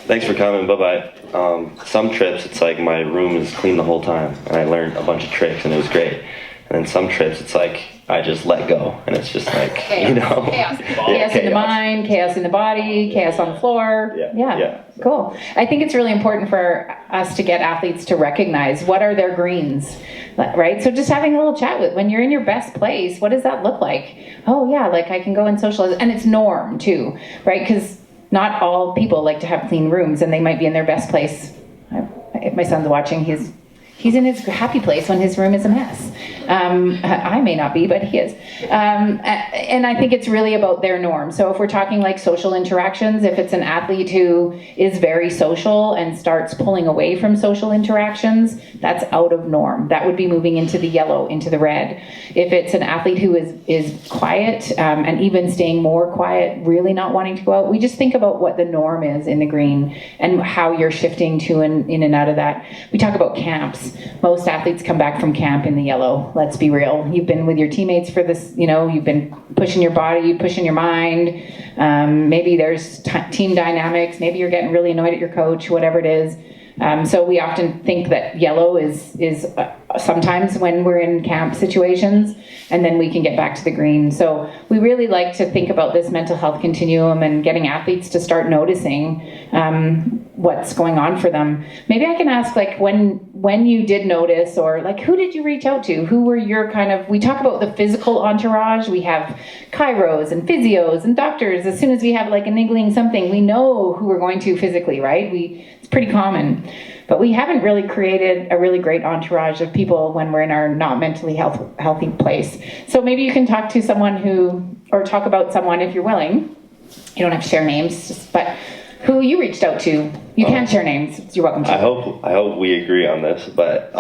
Thanks for coming. Bye-bye. Some trips, it's like my room is clean the whole time, and I learned a bunch of tricks, and it was great. And then some trips, it's like I just let go, and it's just like, chaos. you know. Chaos. Chaos in the mind, chaos in the body, chaos on the floor. Yeah. Cool. I think it's really important for us to get athletes to recognize what are their greens, right? So just having a little chat with, when you're in your best place, what does that look like? Oh yeah, like I can go and socialize, and it's norm too, right? Because not all people like to have clean rooms, and they might be in their best place. If my son's watching, he's in his happy place when his room is a mess. I may not be, but he is. And I think it's really about their norm. So if we're talking like social interactions, if it's an athlete who is very social and starts pulling away from social interactions, that's out of norm. That would be moving into the yellow, into the red. If it's an athlete who is quiet, and even staying more quiet, really not wanting to go out, we just think about what the norm is in the green and how you're shifting to in and out of that. We talk about camps. Most athletes come back from camp in the yellow. Let's be real. You've been with your teammates for this, you've been pushing your body, pushing your mind. Maybe there's team dynamics. Maybe you're getting really annoyed at your coach, whatever it is. So we often think that yellow is sometimes when we're in camp situations, and then we can get back to the green. So we really like to think about this mental health continuum and getting athletes to start noticing what's going on for them. Maybe I can ask, like, when you did notice, or like, who did you reach out to? Who were your we talk about the physical entourage. We have chiros and physios and doctors. As soon as we have like a niggling something, we know who we're going to physically, right? It's pretty common. But we haven't really created a really great entourage of people when we're in our not mentally healthy place. So maybe you can talk to someone or talk about someone if you're willing. You don't have to share names, but who you reached out to. You can share names. You're welcome to. I hope we agree on this, but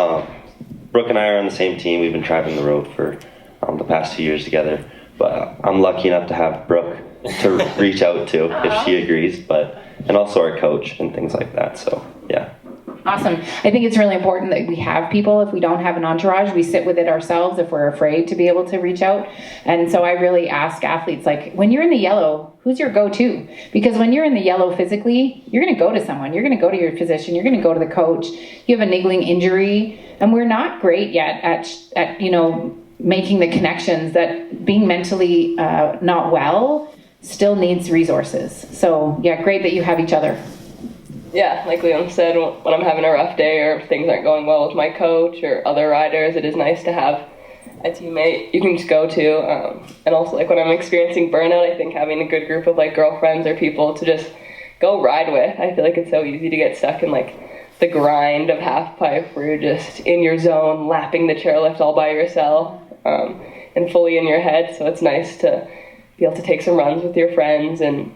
Brooke and I are on the same team. We've been traveling the road for the past 2 years together. But I'm lucky enough to have Brooke to reach out to if she agrees, and also our coach and things like that. So yeah. Awesome. I think it's really important that we have people. If we don't have an entourage, we sit with it ourselves if we're afraid to be able to reach out. And so I really ask athletes, like, when you're in the yellow, who's your go-to? Because when you're in the yellow physically, you're going to go to someone. You're going to go to your physician. You're going to go to the coach. You have a niggling injury. And we're not great yet at making the connections that being mentally not well still needs resources. So yeah, great that you have each other. Yeah, like Leon said, when I'm having a rough day or things aren't going well with my coach or other riders, it is nice to have a teammate you can just go to. And also, like, when I'm experiencing burnout, I think having a good group of like girlfriends or people to just go ride with. I feel like it's so easy to get stuck in like the grind of halfpipe, where you're just in your zone, lapping the chairlift all by yourself, and fully in your head. So it's nice to be able to take some runs with your friends and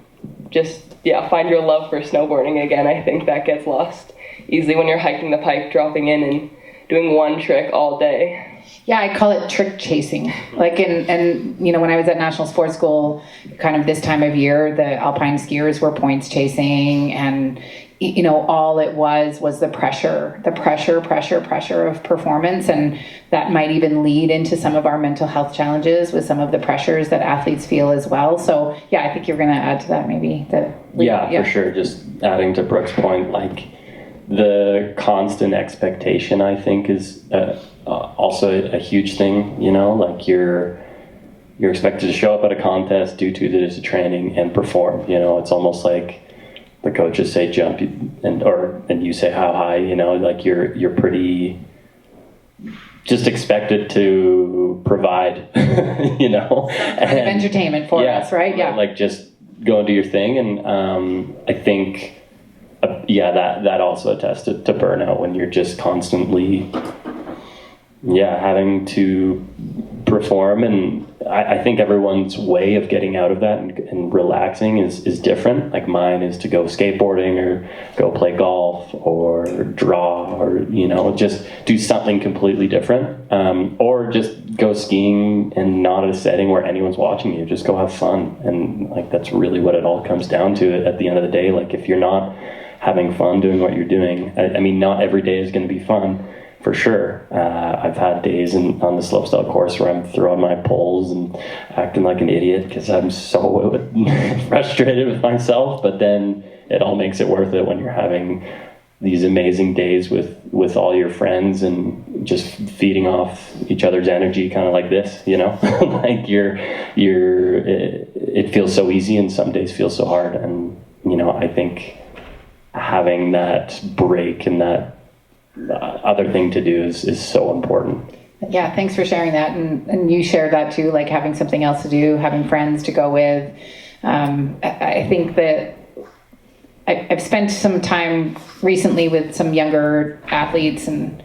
just find your love for snowboarding again. I think that gets lost easily when you're hiking the pipe, dropping in and doing one trick all day. Yeah, I call it trick chasing. Like and when I was at National Sports School, kind of this time of year, the alpine skiers were points chasing, and all it was the pressure of performance, and that might even lead into some of our mental health challenges with some of the pressures that athletes feel as well. So yeah, I think you're going to add to that maybe. For sure. Just adding to Brooke's point, like the constant expectation, I think, is also a huge thing. Like you're expected to show up at a contest, do 2 days of training, and perform. It's almost like the coaches say jump, and you say how high. Like you're pretty just expected to provide, you know, Kind of entertainment for us, right? Yeah. Like just go and do your thing. And I think, that also attests to burnout when you're just constantly, having to perform. And I think everyone's way of getting out of that and relaxing is different. Like mine is to go skateboarding or go play golf or draw or, you know, just do something completely different. Or just go skiing and not in a setting where anyone's watching you. Just go have fun. And like, that's really what it all comes down to at the end of the day. Like if you're not having fun doing what you're doing, I mean, not every day is going to be fun. For sure. I've had days on the slopestyle course where I'm throwing my poles and acting like an idiot because I'm so frustrated with myself, but then it all makes it worth it when you're having these amazing days with all your friends and just feeding off each other's energy, kind of like this, you know. Like it feels so easy and some days feel so hard. And, you know, I think having that break and that other thing to do is so important. Yeah, thanks for sharing that. And you share that too, like having something else to do, having friends to go with. I think that I've spent some time recently with some younger athletes and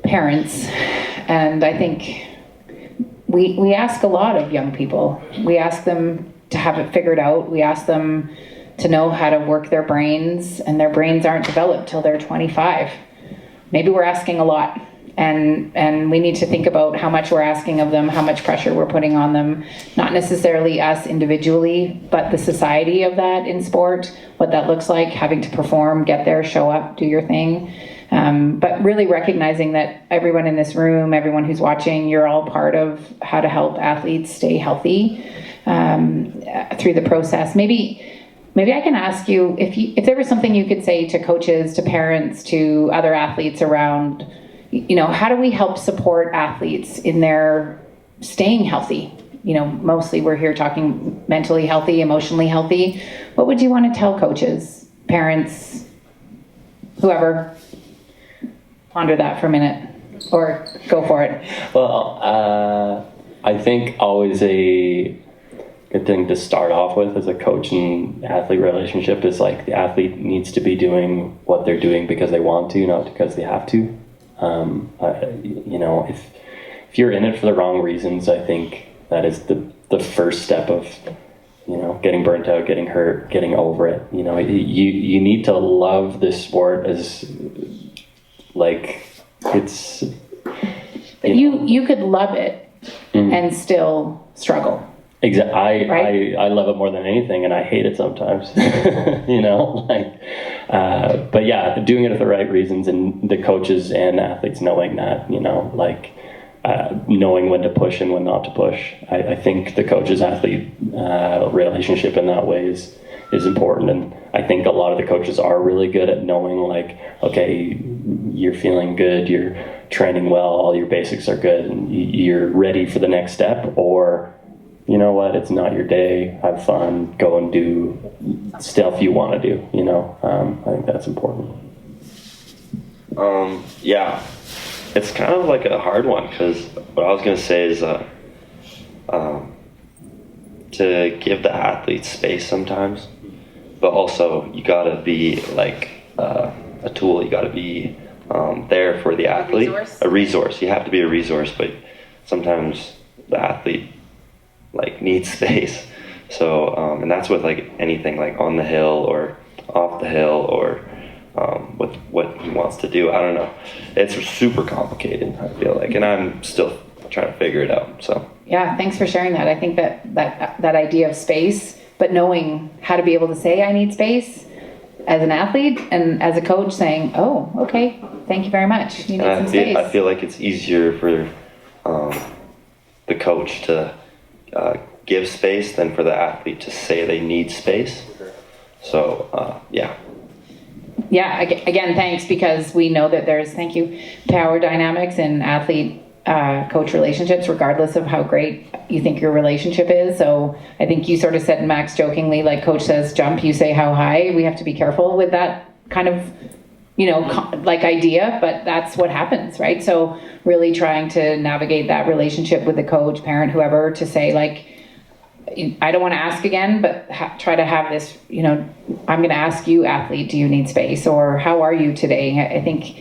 parents, and I think we ask a lot of young people. We ask them to have it figured out. We ask them to know how to work their brains, and their brains aren't developed till they're 25. Maybe we're asking a lot, and we need to think about how much we're asking of them, how much pressure we're putting on them, not necessarily us individually, but the society of that in sport, what that looks like, having to perform, get there, show up, do your thing. But really recognizing that everyone in this room, everyone who's watching, you're all part of how to help athletes stay healthy through the process. Maybe I can ask you if there was something you could say to coaches, to parents, to other athletes around, you know, how do we help support athletes in their staying healthy? You know, mostly we're here talking mentally healthy, emotionally healthy. What would you want to tell coaches, parents, whoever? Ponder that for a minute or go for it. Well, I think always a good thing to start off with as a coach and athlete relationship is like the athlete needs to be doing what they're doing because they want to, not because they have to. You know, if you're in it for the wrong reasons, I think that is the first step of, you know, getting burnt out, getting hurt, getting over it. You know, you need to love this sport as like it's. You could love it and still struggle. Exactly. Right? I love it more than anything, and I hate it sometimes. You know, like, but yeah, doing it for the right reasons, and the coaches and athletes knowing that, you know, like knowing when to push and when not to push. I think the coaches athlete relationship in that way is important, and I think a lot of the coaches are really good at knowing, like, okay, you're feeling good, you're training well, all your basics are good, and you're ready for the next step, or you know what, it's not your day, have fun, go and do stuff you want to do, you know. I think that's important. Yeah, it's kind of like a hard one, because what I was going to say is to give the athletes space sometimes, but also you got to be like a tool, you got to be there for the athlete. A resource. You have to be a resource, but sometimes the athlete like needs space. So and that's with like anything, like on the hill or off the hill, or with what he wants to do. I don't know. It's super complicated, I feel like, and I'm still trying to figure it out. So yeah, thanks for sharing that. I think that idea of space, but knowing how to be able to say I need space as an athlete, and as a coach saying, oh, okay, thank you very much, you need some space. I feel like it's easier for the coach to give space than for the athlete to say they need space. So yeah. Again, thanks, because we know that there's, thank you, power dynamics in athlete coach relationships, regardless of how great you think your relationship is. So I think you sort of said, Max, jokingly, like coach says jump, you say how high. We have to be careful with that kind of like idea, but that's what happens, right? So really trying to navigate that relationship with the coach, parent, whoever, to say like, I don't want to ask again, but try to have this, I'm going to ask you, athlete, do you need space, or how are you today? I think,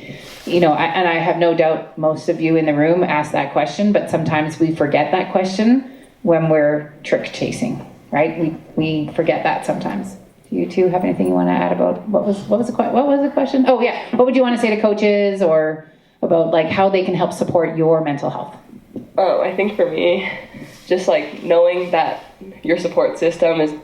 and I have no doubt most of you in the room ask that question, but sometimes we forget that question when we're trick chasing, right? We forget that sometimes. Do you two have anything you want to add about what was the question? Oh yeah, what would you want to say to coaches or about like how they can help support your mental health? Oh, I think for me, just like knowing that your support system is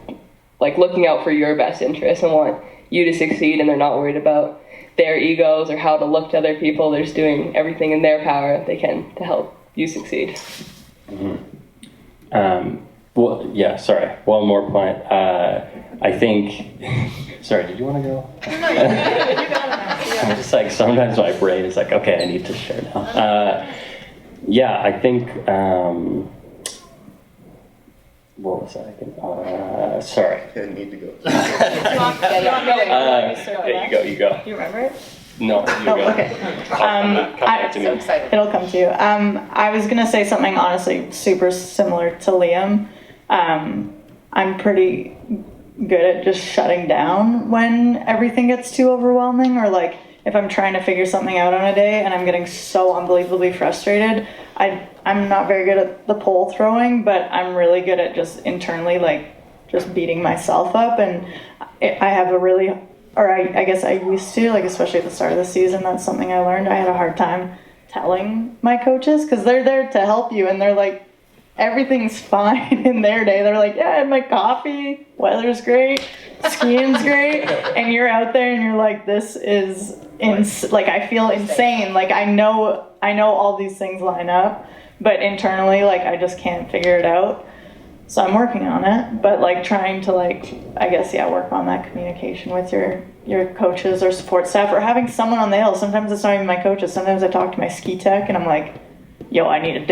like looking out for your best interests and want you to succeed, and they're not worried about their egos or how to look to other people. They're just doing everything in their power that they can to help you succeed. Well, yeah, sorry. One more point. I think, sorry, did you want to go? No, you got it. I'm just like, sometimes my brain is like, okay, I need to share now. Yeah, I think, what was that? Sorry. I need to go. You go. Do you remember it? No, you go. Okay. Come back to me. It'll come to you. I was gonna say something honestly super similar to Liam. I'm pretty good at just shutting down when everything gets too overwhelming, or like if I'm trying to figure something out on a day and I'm getting so unbelievably frustrated. I'm not very good at the pole throwing, but I'm really good at just internally like just beating myself up, and I have a really, or I guess I used to, like especially at the start of the season, that's something I learned. I had a hard time telling my coaches because they're there to help you, and they're like, everything's fine in their day. They're like, yeah, I had my coffee, weather's great, skiing's great, and you're out there and you're like, this is like I feel insane. Like I know all these things line up, but internally like I just can't figure it out. So I'm working on it, but like trying to like, I guess, work on that communication with your coaches or support staff, or having someone on the hill. Sometimes it's not even my coaches. Sometimes I talk to my ski tech and I'm like, yo, I need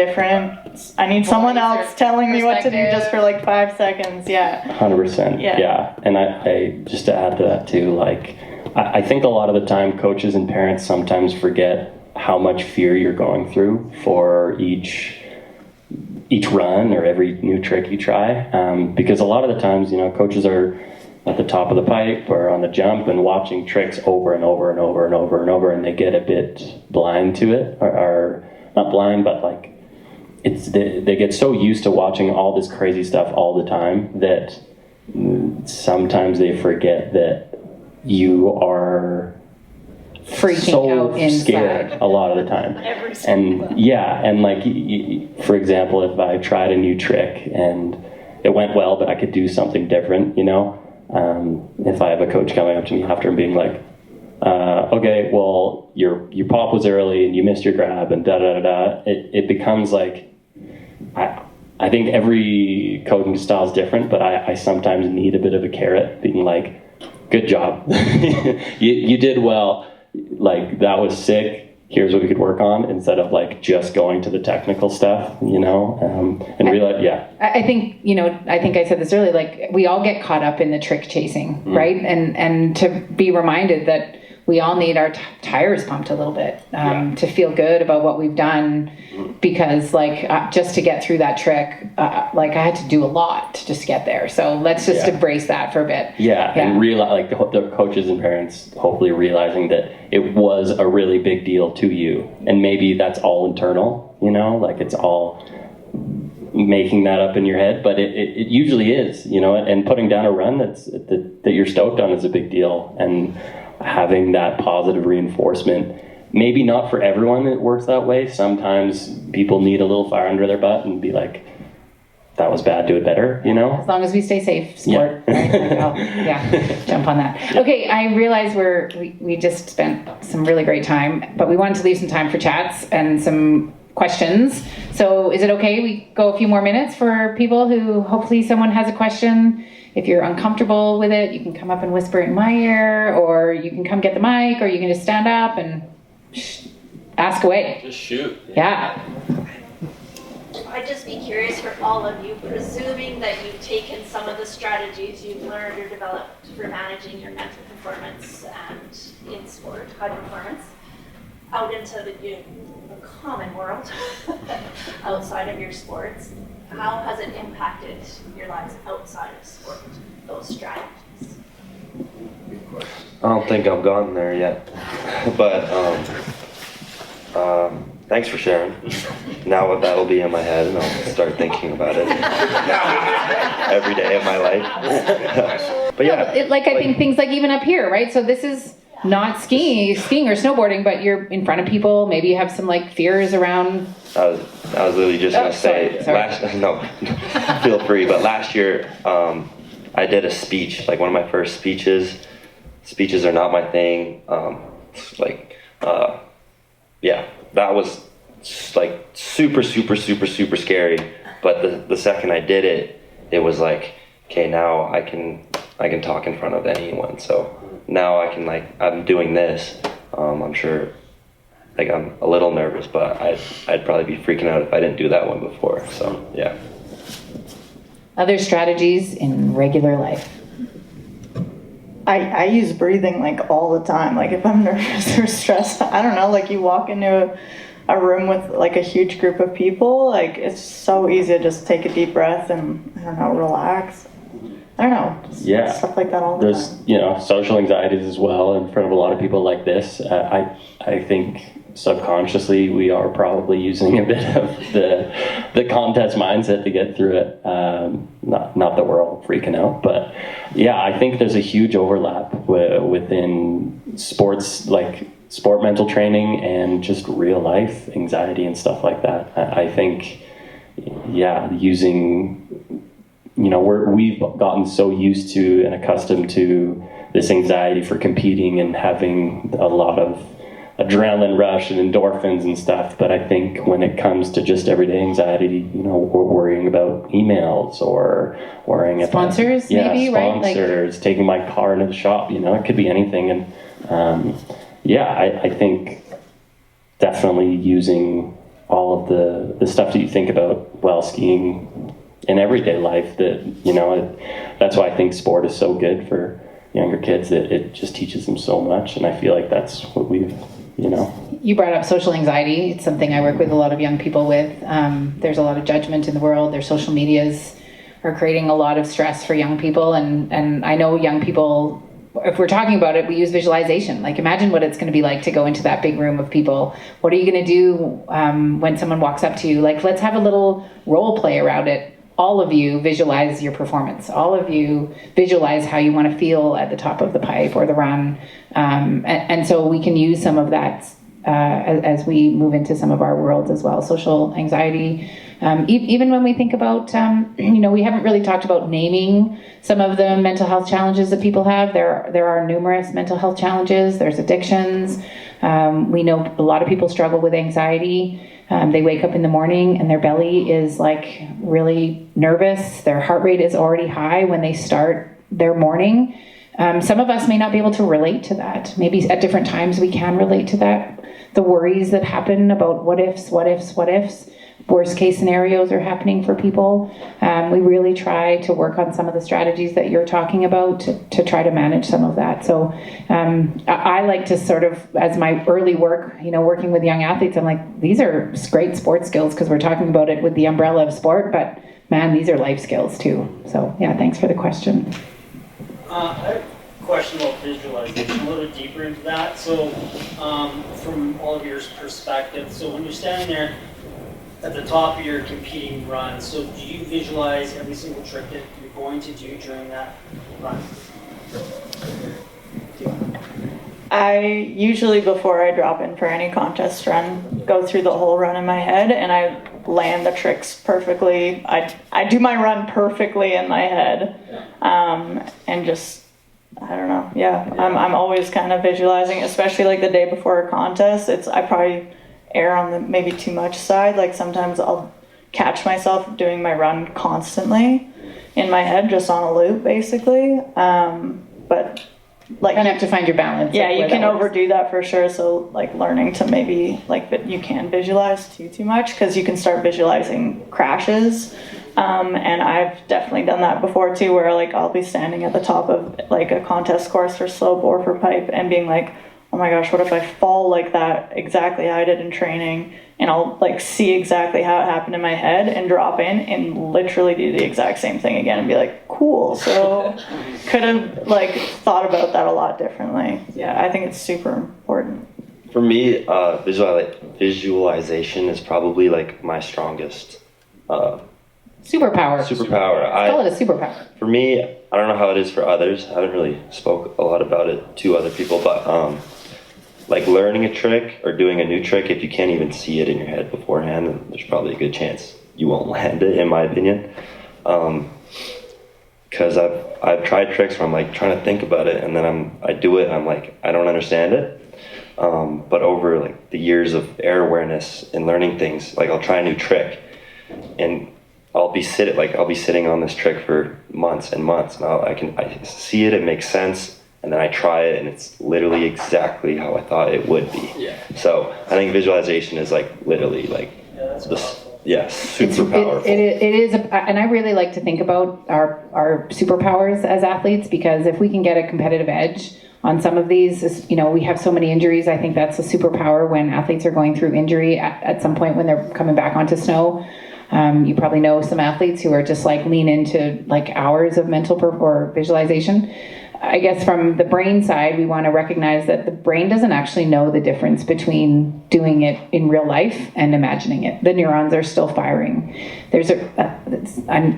someone else telling me what to do just for like 5 seconds. Yeah. 100%. Yeah. And I just to add to that too, like, I think a lot of the time coaches and parents sometimes forget how much fear you're going through for each run or every new trick you try. Because a lot of the times, coaches are at the top of the pipe or on the jump and watching tricks over and over and over and over and over, and they get a bit blind to it, or not blind, but like they get so used to watching all this crazy stuff all the time that sometimes they forget that you are freaking out inside. Scared a lot of the time. And like for example, if I tried a new trick and it went well, but I could do something different, if I have a coach coming up to me after and being like, okay, well, your pop was early and you missed your grab and da-da-da-da, it becomes like, I think every coaching style is different, but I sometimes need a bit of a carrot, being like, good job. you did well. Like, that was sick. Here's what we could work on, instead of like just going to the technical stuff, and realize, I think, I think I said this earlier, like we all get caught up in the trick chasing, right? And to be reminded that we all need our tires pumped a little bit to feel good about what we've done, because like just to get through that trick, like I had to do a lot to just get there. So let's just embrace that for a bit. And realize, like the coaches and parents hopefully realizing that it was a really big deal to you, and maybe that's all internal, like it's all making that up in your head, but it usually is, and putting down a run that you're stoked on is a big deal, and having that positive reinforcement. Maybe not for everyone it works that way. Sometimes people need a little fire under their butt and be like, that was bad, do it better, As long as we stay safe, sport. Yeah. Right? Like, jump on that. Okay, I realize we just spent some really great time, but we wanted to leave some time for chats and some questions. So is it okay we go a few more minutes for people who hopefully someone has a question? If you're uncomfortable with it, you can come up and whisper in my ear, or you can come get the mic, or you can just stand up and ask away. Just shoot. Yeah. I I'd just be curious for all of you, presuming that you've taken some of the strategies you've learned or developed for managing your mental performance and in sport, high performance, out into the common world outside of your sports. How has it impacted your lives outside of sport, those strategies? I don't think I've gotten there yet, but thanks for sharing. Now that'll be in my head, and I'll start thinking about it every day of my life. But yeah, I think things like even up here, right? So this is not skiing or snowboarding, but you're in front of people. Maybe you have some like fears around. I was literally just gonna say. Sorry. No, feel free. But last year, I did a speech, like one of my first speeches. Speeches are not my thing. Yeah, that was like super scary. But the second I did it, it was like, okay, now I can talk in front of anyone. So now I can I'm doing this. I'm sure, I'm a little nervous, but I'd probably be freaking out if I didn't do that one before. So yeah. Other strategies in regular life. I use breathing all the time. If I'm nervous or stressed, I don't know, you walk into a room with a huge group of people, it's so easy to just take a deep breath and, I don't know, relax. I don't know, just stuff like that all the time. There's, social anxieties as well in front of a lot of people like this. I think subconsciously we are probably using a bit of the contest mindset to get through it. Not that we're all freaking out, but yeah, I think there's a huge overlap within sports, sport mental training and just real life anxiety and stuff like that. I think, using, we've gotten so used to and accustomed to this anxiety for competing and having a lot of adrenaline rush and endorphins and stuff, but I think when it comes to just everyday anxiety, we're worrying about emails or worrying about sponsors, sponsors, taking my car into the shop, it could be anything. And I think definitely using all of the stuff that you think about while skiing in everyday life, that's why I think sport is so good for younger kids, that it just teaches them so much. And I feel like that's what we've, You brought up social anxiety. It's something I work with a lot of young people with. There's a lot of judgment in the world. Their social medias are creating a lot of stress for young people. And I know young people, if we're talking about it, we use visualization. Imagine what it's going to be like to go into that big room of people. What are you going to do when someone walks up to you? Let's have a little role play around it. All of you visualize your performance. All of you visualize how you want to feel at the top of the pipe or the run. And so we can use some of that as we move into some of our worlds as well. Social anxiety. Even when we think about, we haven't really talked about naming some of the mental health challenges that people have. There are numerous mental health challenges. There's addictions. We know a lot of people struggle with anxiety. They wake up in the morning and their belly is really nervous. Their heart rate is already high when they start their morning. Some of us may not be able to relate to that. Maybe at different times we can relate to that. The worries that happen about what ifs, worst case scenarios are happening for people. We really try to work on some of the strategies that you're talking about to try to manage some of that. So I like to sort of, as my early work, working with young athletes, I'm like, these are great sports skills because we're talking about it with the umbrella of sport, but man, these are life skills too. So yeah, thanks for the question. I have a question about visualization, a little bit deeper into that. So from all of your perspectives, so when you're standing there at the top of your competing run, so do you visualize every single trick that you're going to do during that run? I usually, before I drop in for any contest run, go through the whole run in my head and I land the tricks perfectly. I do my run perfectly in my head. And just, I don't know. Yeah. I'm always kind of visualizing, especially the day before a contest. I probably err on the maybe too much side. Sometimes I'll catch myself doing my run constantly in my head, just on a loop basically. But like kind of have to find your balance. yeah, like, you where can that works. overdo that for sure. So like learning to maybe like that you can visualize too much, because you can start visualizing crashes. And I've definitely done that before too, where like I'll be standing at the top of like a contest course for slope or for pipe and being like, oh my gosh, what if I fall like that exactly how I did in training? And I'll like see exactly how it happened in my head and drop in and literally do the exact same thing again and be like, cool. So could have like thought about that a lot differently. Yeah, I think it's super important. For me, visualization is probably like my strongest Superpower. superpower. Call it a superpower. For me, I don't know how it is for others. I haven't really spoke a lot about it to other people, but like learning a trick or doing a new trick, if you can't even see it in your head beforehand, then there's probably a good chance you won't land it, in my opinion. Because I've tried tricks where I'm like trying to think about it, and then I do it, and I'm like, I don't understand it. But over like the years of air awareness and learning things, like I'll try a new trick, and I'll be sitting on this trick for months and months, and I see it makes sense, and then I try it, and it's literally exactly how I thought it would be. Yeah. So I think visualization is like literally like super powerful. It is, and I really like to think about our superpowers as athletes, because if we can get a competitive edge on some of these, we have so many injuries. I think that's a superpower when athletes are going through injury at some point when they're coming back onto snow. You probably know some athletes who are just like lean into like hours of mental or visualization. I guess from the brain side, we want to recognize that the brain doesn't actually know the difference between doing it in real life and imagining it. The neurons are still firing. There's ASAP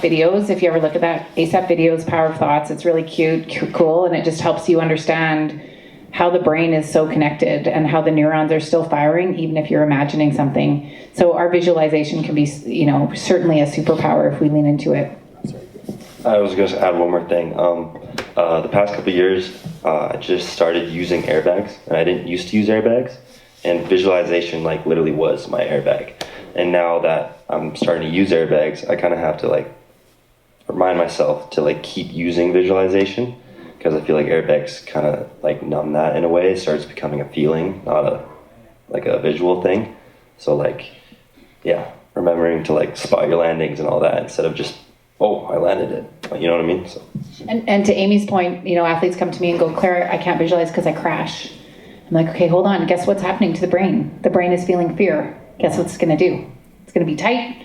videos, if you ever look at that, ASAP videos, Power of Thoughts, it's really cute, cool, and it just helps you understand how the brain is so connected and how the neurons are still firing even if you're imagining something. So our visualization can be, certainly a superpower if we lean into it. I was going to add one more thing. The past couple of years, I just started using airbags, and I didn't used to use airbags, and visualization like literally was my airbag. And now that I'm starting to use airbags, I kind of have to like remind myself to like keep using visualization, because I feel like airbags kind of like numb that in a way. It starts becoming a feeling, not a visual thing. So like, yeah, remembering to like spot your landings and all that instead of just, oh, I landed it. You know what I mean? So. And to Amy's point, athletes come to me and go, Claire, I can't visualize because I crash. I'm like, okay, hold on. Guess what's happening to the brain? The brain is feeling fear. Guess what it's going to do? It's going to be tight.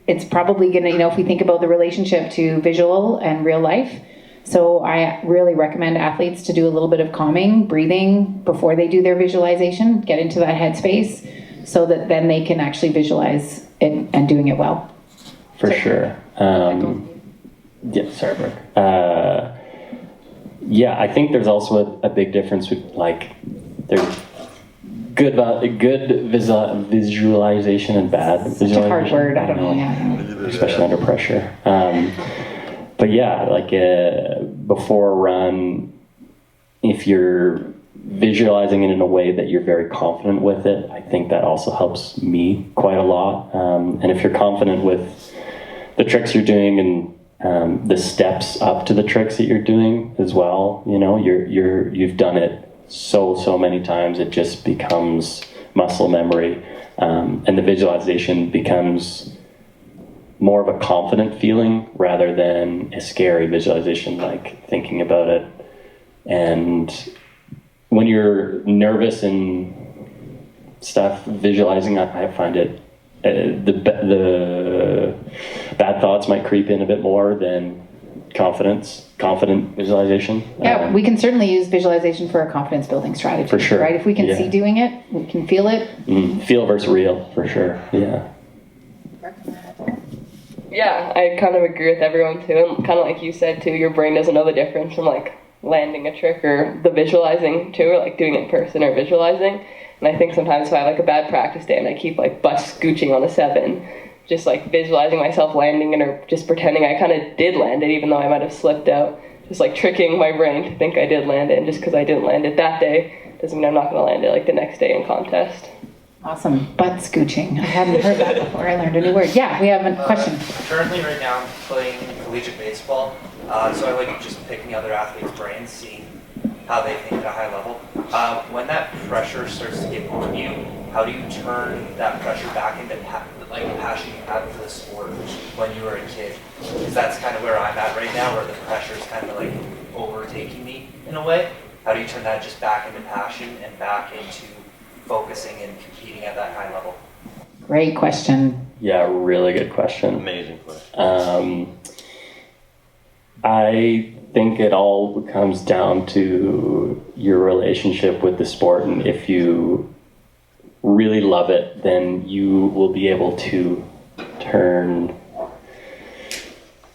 It's probably going to, if we think about the relationship to visual and real life. So I really recommend athletes to do a little bit of calming, breathing before they do their visualization, get into that headspace so that then they can actually visualize it and doing it well. For sure. Yeah, sorry, Brooke. Yeah, I think there's also a big difference with like there's good visualization and bad visualization. Such a hard word. I don't know. Yeah. Especially under pressure. But yeah, like before a run, if you're visualizing it in a way that you're very confident with it, I think that also helps me quite a lot. And if you're confident with the tricks you're doing and the steps up to the tricks that you're doing as well, you've done it so many times, it just becomes muscle memory, and the visualization becomes more of a confident feeling rather than a scary visualization, like thinking about it. And when you're nervous and stuff, visualizing, I find it the bad thoughts might creep in a bit more than confident visualization. Yeah, we can certainly use visualization for a confidence building strategy. For sure. Right? If we can see doing it, we can feel it. Feel versus real, for sure. Yeah. Yeah, I kind of agree with everyone too, and kind of like you said too, your brain doesn't know the difference from like landing a trick or the visualizing too, or like doing it in person or visualizing. And I think sometimes if I have like a bad practice day and I keep like butt scooching on a 7, just like visualizing myself landing it or just pretending I kind of did land it even though I might have slipped out, just like tricking my brain to think I did land it, and just because I didn't land it that day doesn't mean I'm not going to land it like the next day in contest. Awesome. Butt scooching. I hadn't heard that before. I learned a new word. Yeah, we have a question. Currently, right now, I'm playing collegiate baseball. So I like just picking other athletes' brains, seeing how they think at a high level. When that pressure starts to get on you, how do you turn that pressure back into like the passion you had for the sport when you were a kid? Because that's kind of where I'm at right now, where the pressure is kind of like overtaking me in a way. How do you turn that just back into passion and back into focusing and competing at that high level? Great question. Yeah, really good question. Amazing question. I think it all comes down to your relationship with the sport, and if you really love it, then you will be able to turn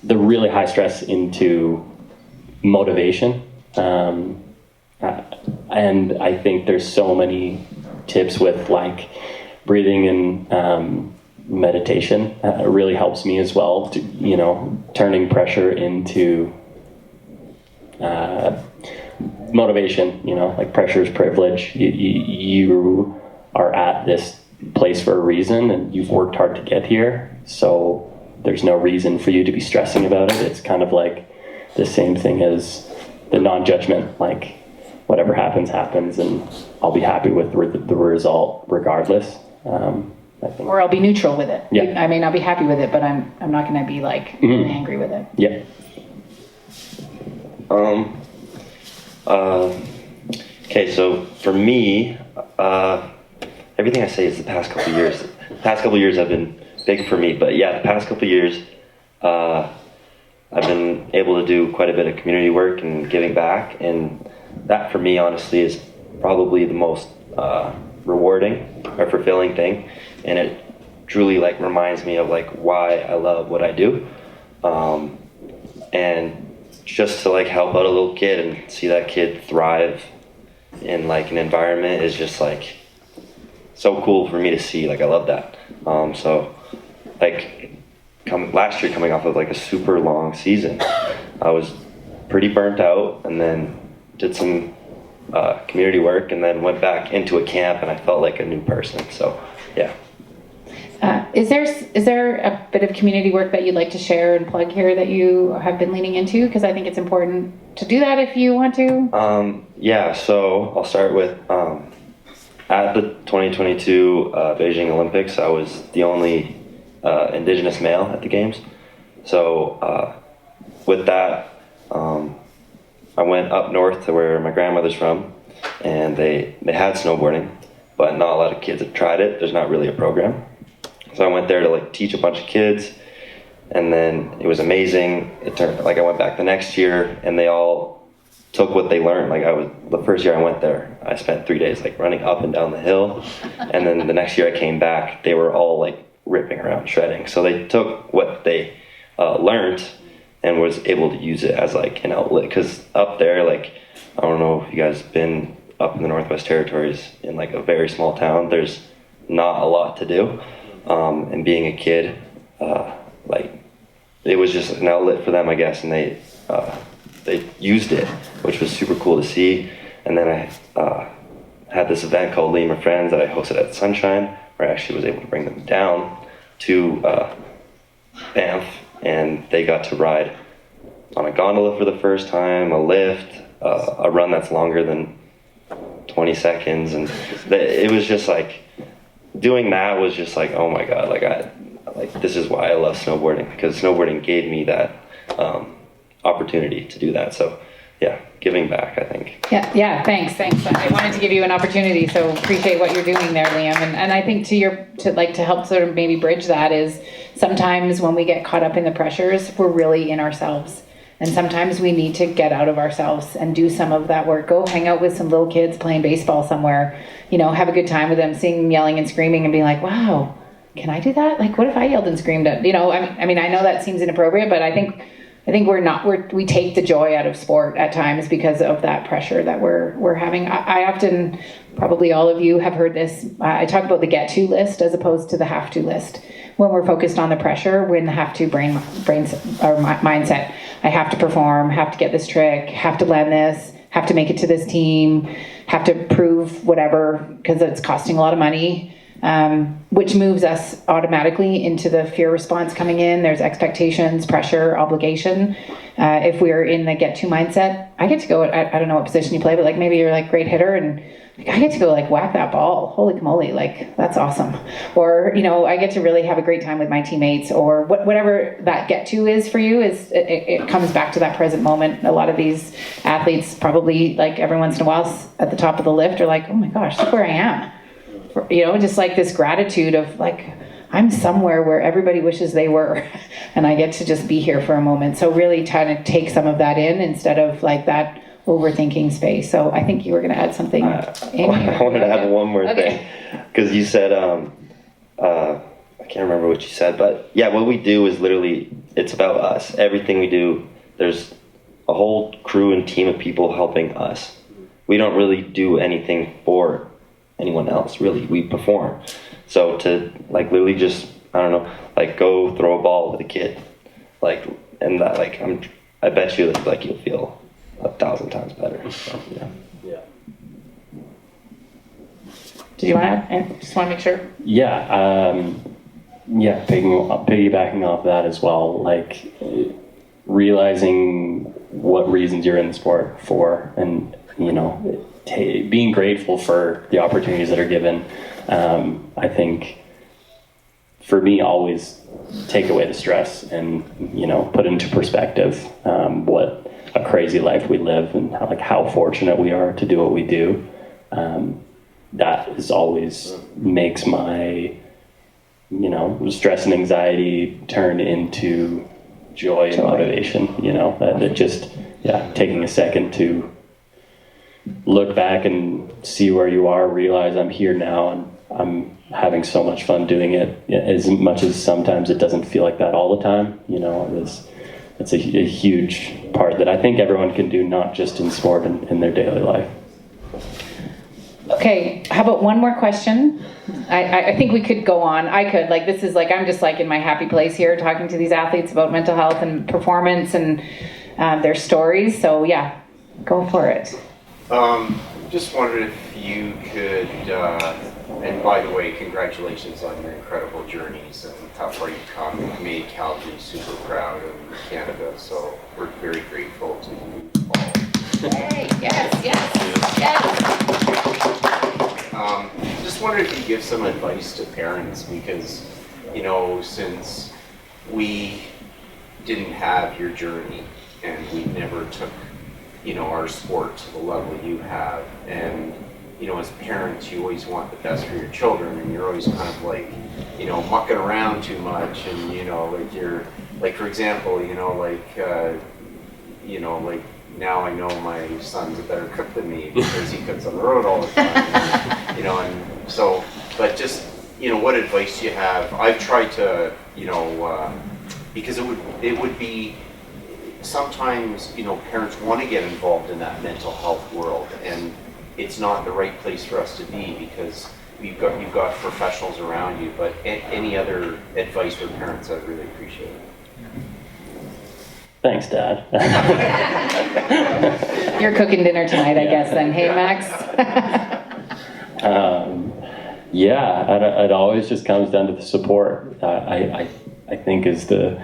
the really high stress into motivation. And I think there's so many tips with like breathing and meditation. It really helps me as well to, you know, turning pressure into motivation. You know, like pressure is privilege. You are at this place for a reason, and you've worked hard to get here, so there's no reason for you to be stressing about it. It's kind of like the same thing as the non-judgment, like whatever happens, and I'll be happy with the result regardless. I think. Or I'll be neutral with it. Yeah. I mean, I'll be happy with it, but I'm not going to be like really angry with it. Yeah. Okay, so for me, everything I say is the past couple years. The past couple years have been big for me, but yeah, the past couple years, I've been able to do quite a bit of community work and giving back, and that for me, honestly, is probably the most rewarding or fulfilling thing, and it truly like reminds me of like why I love what I do, and just to like help out a little kid and see that kid thrive in like an environment is just like so cool for me to see. Like I love that. So like last year, coming off of like a super long season, I was pretty burnt out, and then did some community work, and then went back into a camp, and I felt like a new person. So yeah. Is there a bit of community work that you'd like to share and plug here that you have been leaning into? Because I think it's important to do that if you want to. Yeah, so I'll start with at the 2022 Beijing Olympics, I was the only Indigenous male at the games. So with that, I went up north to where my grandmother's from, and they had snowboarding, but not a lot of kids have tried it. There's not really a program. So I went there to like teach a bunch of kids, and then it was amazing. It turned like I went back the next year, and they all took what they learned. Like the first year I went there, I spent 3 days like running up and down the hill, and then the next year I came back, they were all like ripping around, shredding. So they took what they learned and was able to use it as like an outlet. Because up there, like I don't know if you guys been up in the Northwest Territories, in like a very small town, there's not a lot to do. And being a kid, like it was just an outlet for them, I guess, and they used it, which was super cool to see. And then I had this event called Lima Friends that I hosted at Sunshine, where I actually was able to bring them down to Banff, and they got to ride on a gondola for the first time, a lift, a run that's longer than 20 seconds, and it was just like, doing that was just like, oh my god, like this is why I love snowboarding, because snowboarding gave me that opportunity to do that. So yeah, giving back, I think. Yeah, thanks. I wanted to give you an opportunity, so appreciate what you're doing there, Liam. And I think to help sort of maybe bridge that is sometimes when we get caught up in the pressures, we're really in ourselves. And sometimes we need to get out of ourselves and do some of that work. Go hang out with some little kids playing baseball somewhere, you know, have a good time with them, seeing them yelling and screaming and being like, wow, can I do that? Like, what if I yelled and screamed at, you know, I mean, I know that seems inappropriate, but I think we take the joy out of sport at times because of that pressure that we're having. I often, probably all of you have heard this, I talk about the get to list as opposed to the have to list. When we're focused on the pressure, we're in the have to brain or mindset. I have to perform, have to get this trick, have to land this, have to make it to this team, have to prove whatever because it's costing a lot of money. which moves us automatically into the fear response coming in. There's expectations, pressure, obligation. If we're in the get to mindset, I get to go, I don't know what position you play, but like maybe you're like great hitter and I get to go like whack that ball. Holy moly, like that's awesome. Or, you know, I get to really have a great time with my teammates, or whatever that get to is for you is it comes back to that present moment. A lot of these athletes probably like every once in a while at the top of the lift are like, oh my gosh, look where I am. You know, just like this gratitude of like, I'm somewhere where everybody wishes they were and I get to just be here for a moment. So really trying to take some of that in instead of like that overthinking space. So I think you were going to add something. Amy, I wanted to add one more thing, because you said, I can't remember what you said, but yeah, what we do is literally, it's about us. Everything we do, there's a whole crew and team of people helping us. We don't really do anything for anyone else, really. We perform. So to like literally just, I don't know, like go throw a ball with a kid, like, and that like, I bet you like you'll feel 1,000 times better. So, yeah. Did you want to add? Just want to make sure. Yeah, piggybacking off that as well, like realizing what reasons you're in the sport for, and you know, being grateful for the opportunities that are given. I think for me, always take away the stress and, you know, put into perspective what a crazy life we live and how fortunate we are to do what we do. That is always makes my, you know, stress and anxiety turn into joy and motivation, you know, that just, taking a second to look back and see where you are, realize I'm here now and I'm having so much fun doing it, as much as sometimes it doesn't feel like that all the time, you know. It's a huge part that I think everyone can do, not just in sport and in their daily life. Okay, how about one more question? I think we could go on. I could, like, this is like, I'm just like in my happy place here talking to these athletes about mental health and performance and their stories. So yeah, go for it. Just wondered if you could, and by the way, congratulations on your incredible journeys and how far you've come. You've made Calgary super proud of Canada, so we're very grateful to you all. Hey, yes. Just wondered if you could give some advice to parents, because, you know, since we didn't have your journey and we never took, you know, our sport to the level you have, and, you know, as parents, you always want the best for your children, and you're always kind of like, you know, mucking around too much, and, you know, like you're, like, for example, you know, like now I know my son's a better cook than me because he cooks on the road all the time, and, you know, and so, but just, you know, what advice do you have? I've tried to, you know, because it would be, sometimes, you know, parents want to get involved in that mental health world, and it's not the right place for us to be because you've got professionals around you. But any other advice for parents, I'd really appreciate it. Thanks, Dad. You're cooking dinner tonight, I guess, then. Hey, Max? It always just comes down to the support. I think is the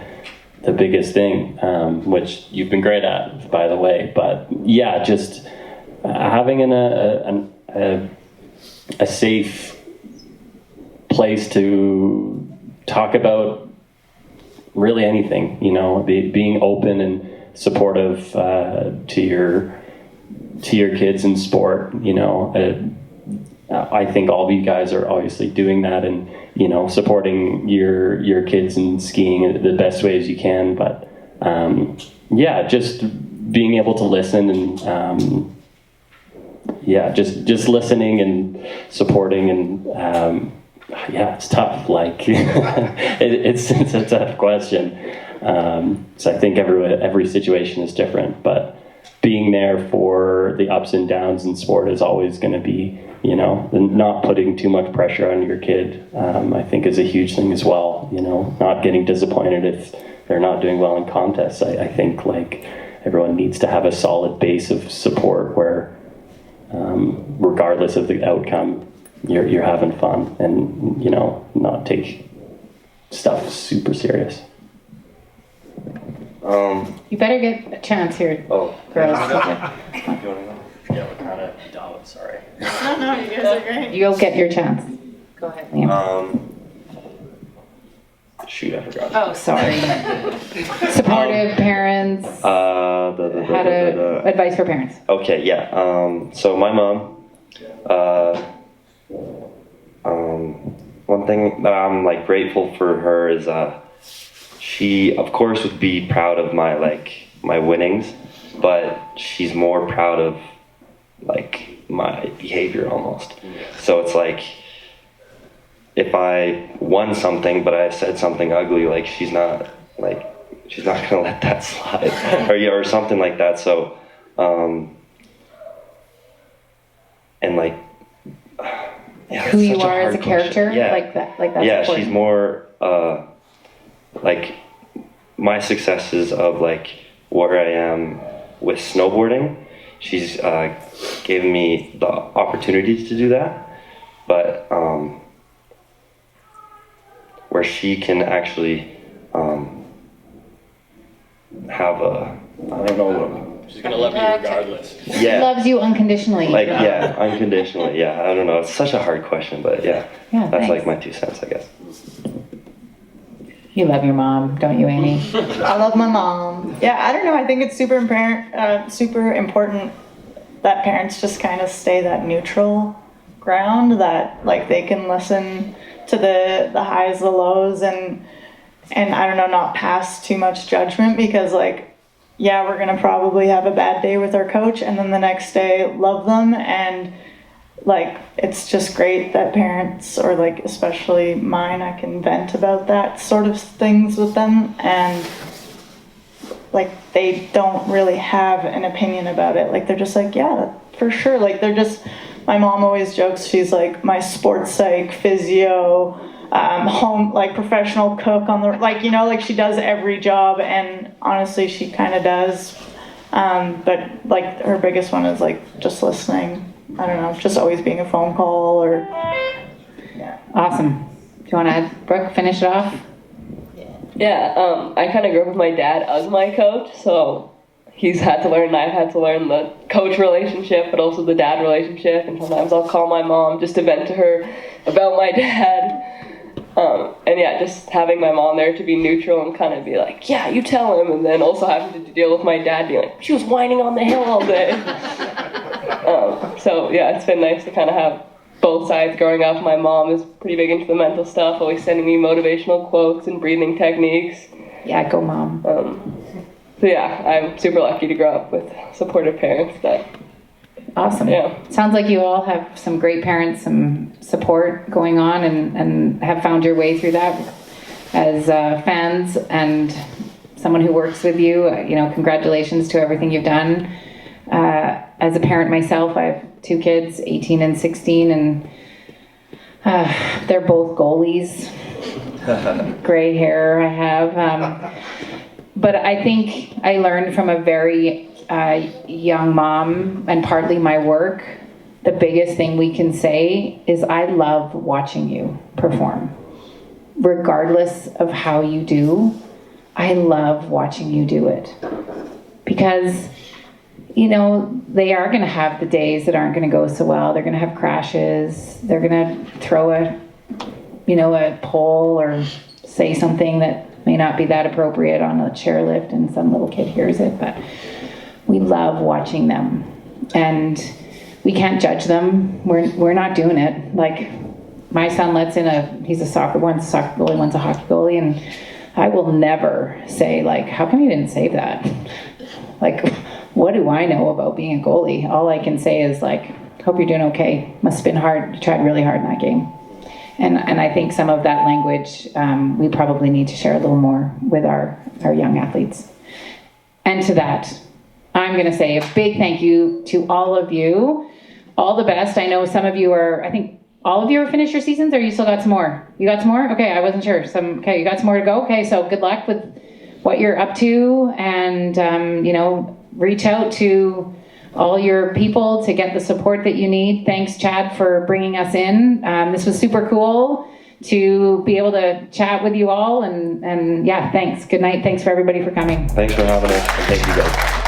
biggest thing, which you've been great at, by the way. But yeah, just having a safe place to talk about really anything, you know, being open and supportive to your kids in sport, you know. I think all of you guys are obviously doing that, and, you know, supporting your kids in skiing the best way as you can. But just being able to listen and just listening and supporting, and it's tough. Like it's a tough question. So I think every situation is different, but being there for the ups and downs in sport is always going to be, you know, not putting too much pressure on your kid, I think is a huge thing as well. You know, not getting disappointed if they're not doing well in contests. I think like everyone needs to have a solid base of support where, regardless of the outcome, you're having fun and, you know, not take stuff super serious. You better get a chance here, Oh, girls. you wanna go? Yeah, we're kind of dumb, sorry. No, you guys are great. You'll get your chance. Go ahead, Liam. Shoot, I forgot. Oh, sorry. Supportive parents. How to advice for parents. Okay, yeah. So my mom, one thing that I'm like grateful for her is she of course would be proud of my winnings, but she's more proud of like my behavior almost. So it's like if I won something but I said something ugly, like she's not gonna let that slide or something like that. So and like yeah, Who you such a are as hard a character, question. Yeah. like that's Yeah, important. she's more like my successes of like where I am with snowboarding. She's given me the opportunity to do that, but where she can actually have a, I don't know. She's gonna love you regardless. She Yeah, loves you unconditionally. like yeah, unconditionally. Yeah, I don't know. It's such a hard question, but yeah, Yeah, that's thanks. like my 2 cents, I guess. You love your mom, don't you, Amy? I love my mom. Yeah, I don't know. I think it's super important that parents just kind of stay that neutral ground, that like they can listen to the highs, the lows, and I don't know, not pass too much judgment, because like, yeah, we're gonna probably have a bad day with our coach, and then the next day love them, and like it's just great that parents, or like especially mine, I can vent about that sort of things with them, and like they don't really have an opinion about it. Like they're just like, yeah, for sure. Like they're just, my mom always jokes, she's like my sports psych, physio, home, like professional cook on the, like, you know, like she does every job, and honestly she kind of does, but like her biggest one is like just listening. I don't know, just always being a phone call, or yeah. Awesome. Do you want to add, Brooke, finish it off? Yeah, I kind of grew up with my dad as my coach, so he's had to learn, and I've had to learn the coach relationship, but also the dad relationship, and sometimes I'll call my mom just to vent to her about my dad. And yeah, just having my mom there to be neutral and kind of be like, yeah, you tell him, and then also having to deal with my dad being like, she was whining on the hill all day. So yeah, it's been nice to kind of have both sides growing up. My mom is pretty big into the mental stuff, always sending me motivational quotes and breathing techniques. Yeah, go mom. So yeah, I'm super lucky to grow up with supportive parents. Awesome. Yeah. Sounds like you all have some great parents, some support going on, and have found your way through that as fans and someone who works with you. You know, congratulations to everything you've done. As a parent myself, I have 2 kids, 18 and 16, and they're both goalies. Gray hair I have. But I think I learned from a very young mom, and partly my work, the biggest thing we can say is I love watching you perform. Regardless of how you do, I love watching you do it. Because, you know, they are going to have the days that aren't going to go so well. They're going to have crashes. They're going to throw a pole or say something that may not be that appropriate on a chairlift, and some little kid hears it, but we love watching them, and we can't judge them. We're not doing it. Like my son lets in he's a soccer goalie, one's a hockey goalie, and I will never say like, how come you didn't save that? Like, what do I know about being a goalie? All I can say is like, hope you're doing okay. Must have been hard. You tried really hard in that game. And I think some of that language we probably need to share a little more with our young athletes. And to that, I'm going to say a big thank you to all of you. All the best. I know some of you I think all of you are finished your seasons, or you still got some more? You got some more? Okay, I wasn't sure. Okay, you got some more to go? Okay, so good luck with what you're up to, and, reach out to all your people to get the support that you need. Thanks, Chad, for bringing us in. This was super cool to be able to chat with you all, and yeah, thanks. Good night. Thanks for everybody for coming. Thanks for having us, and thank you guys.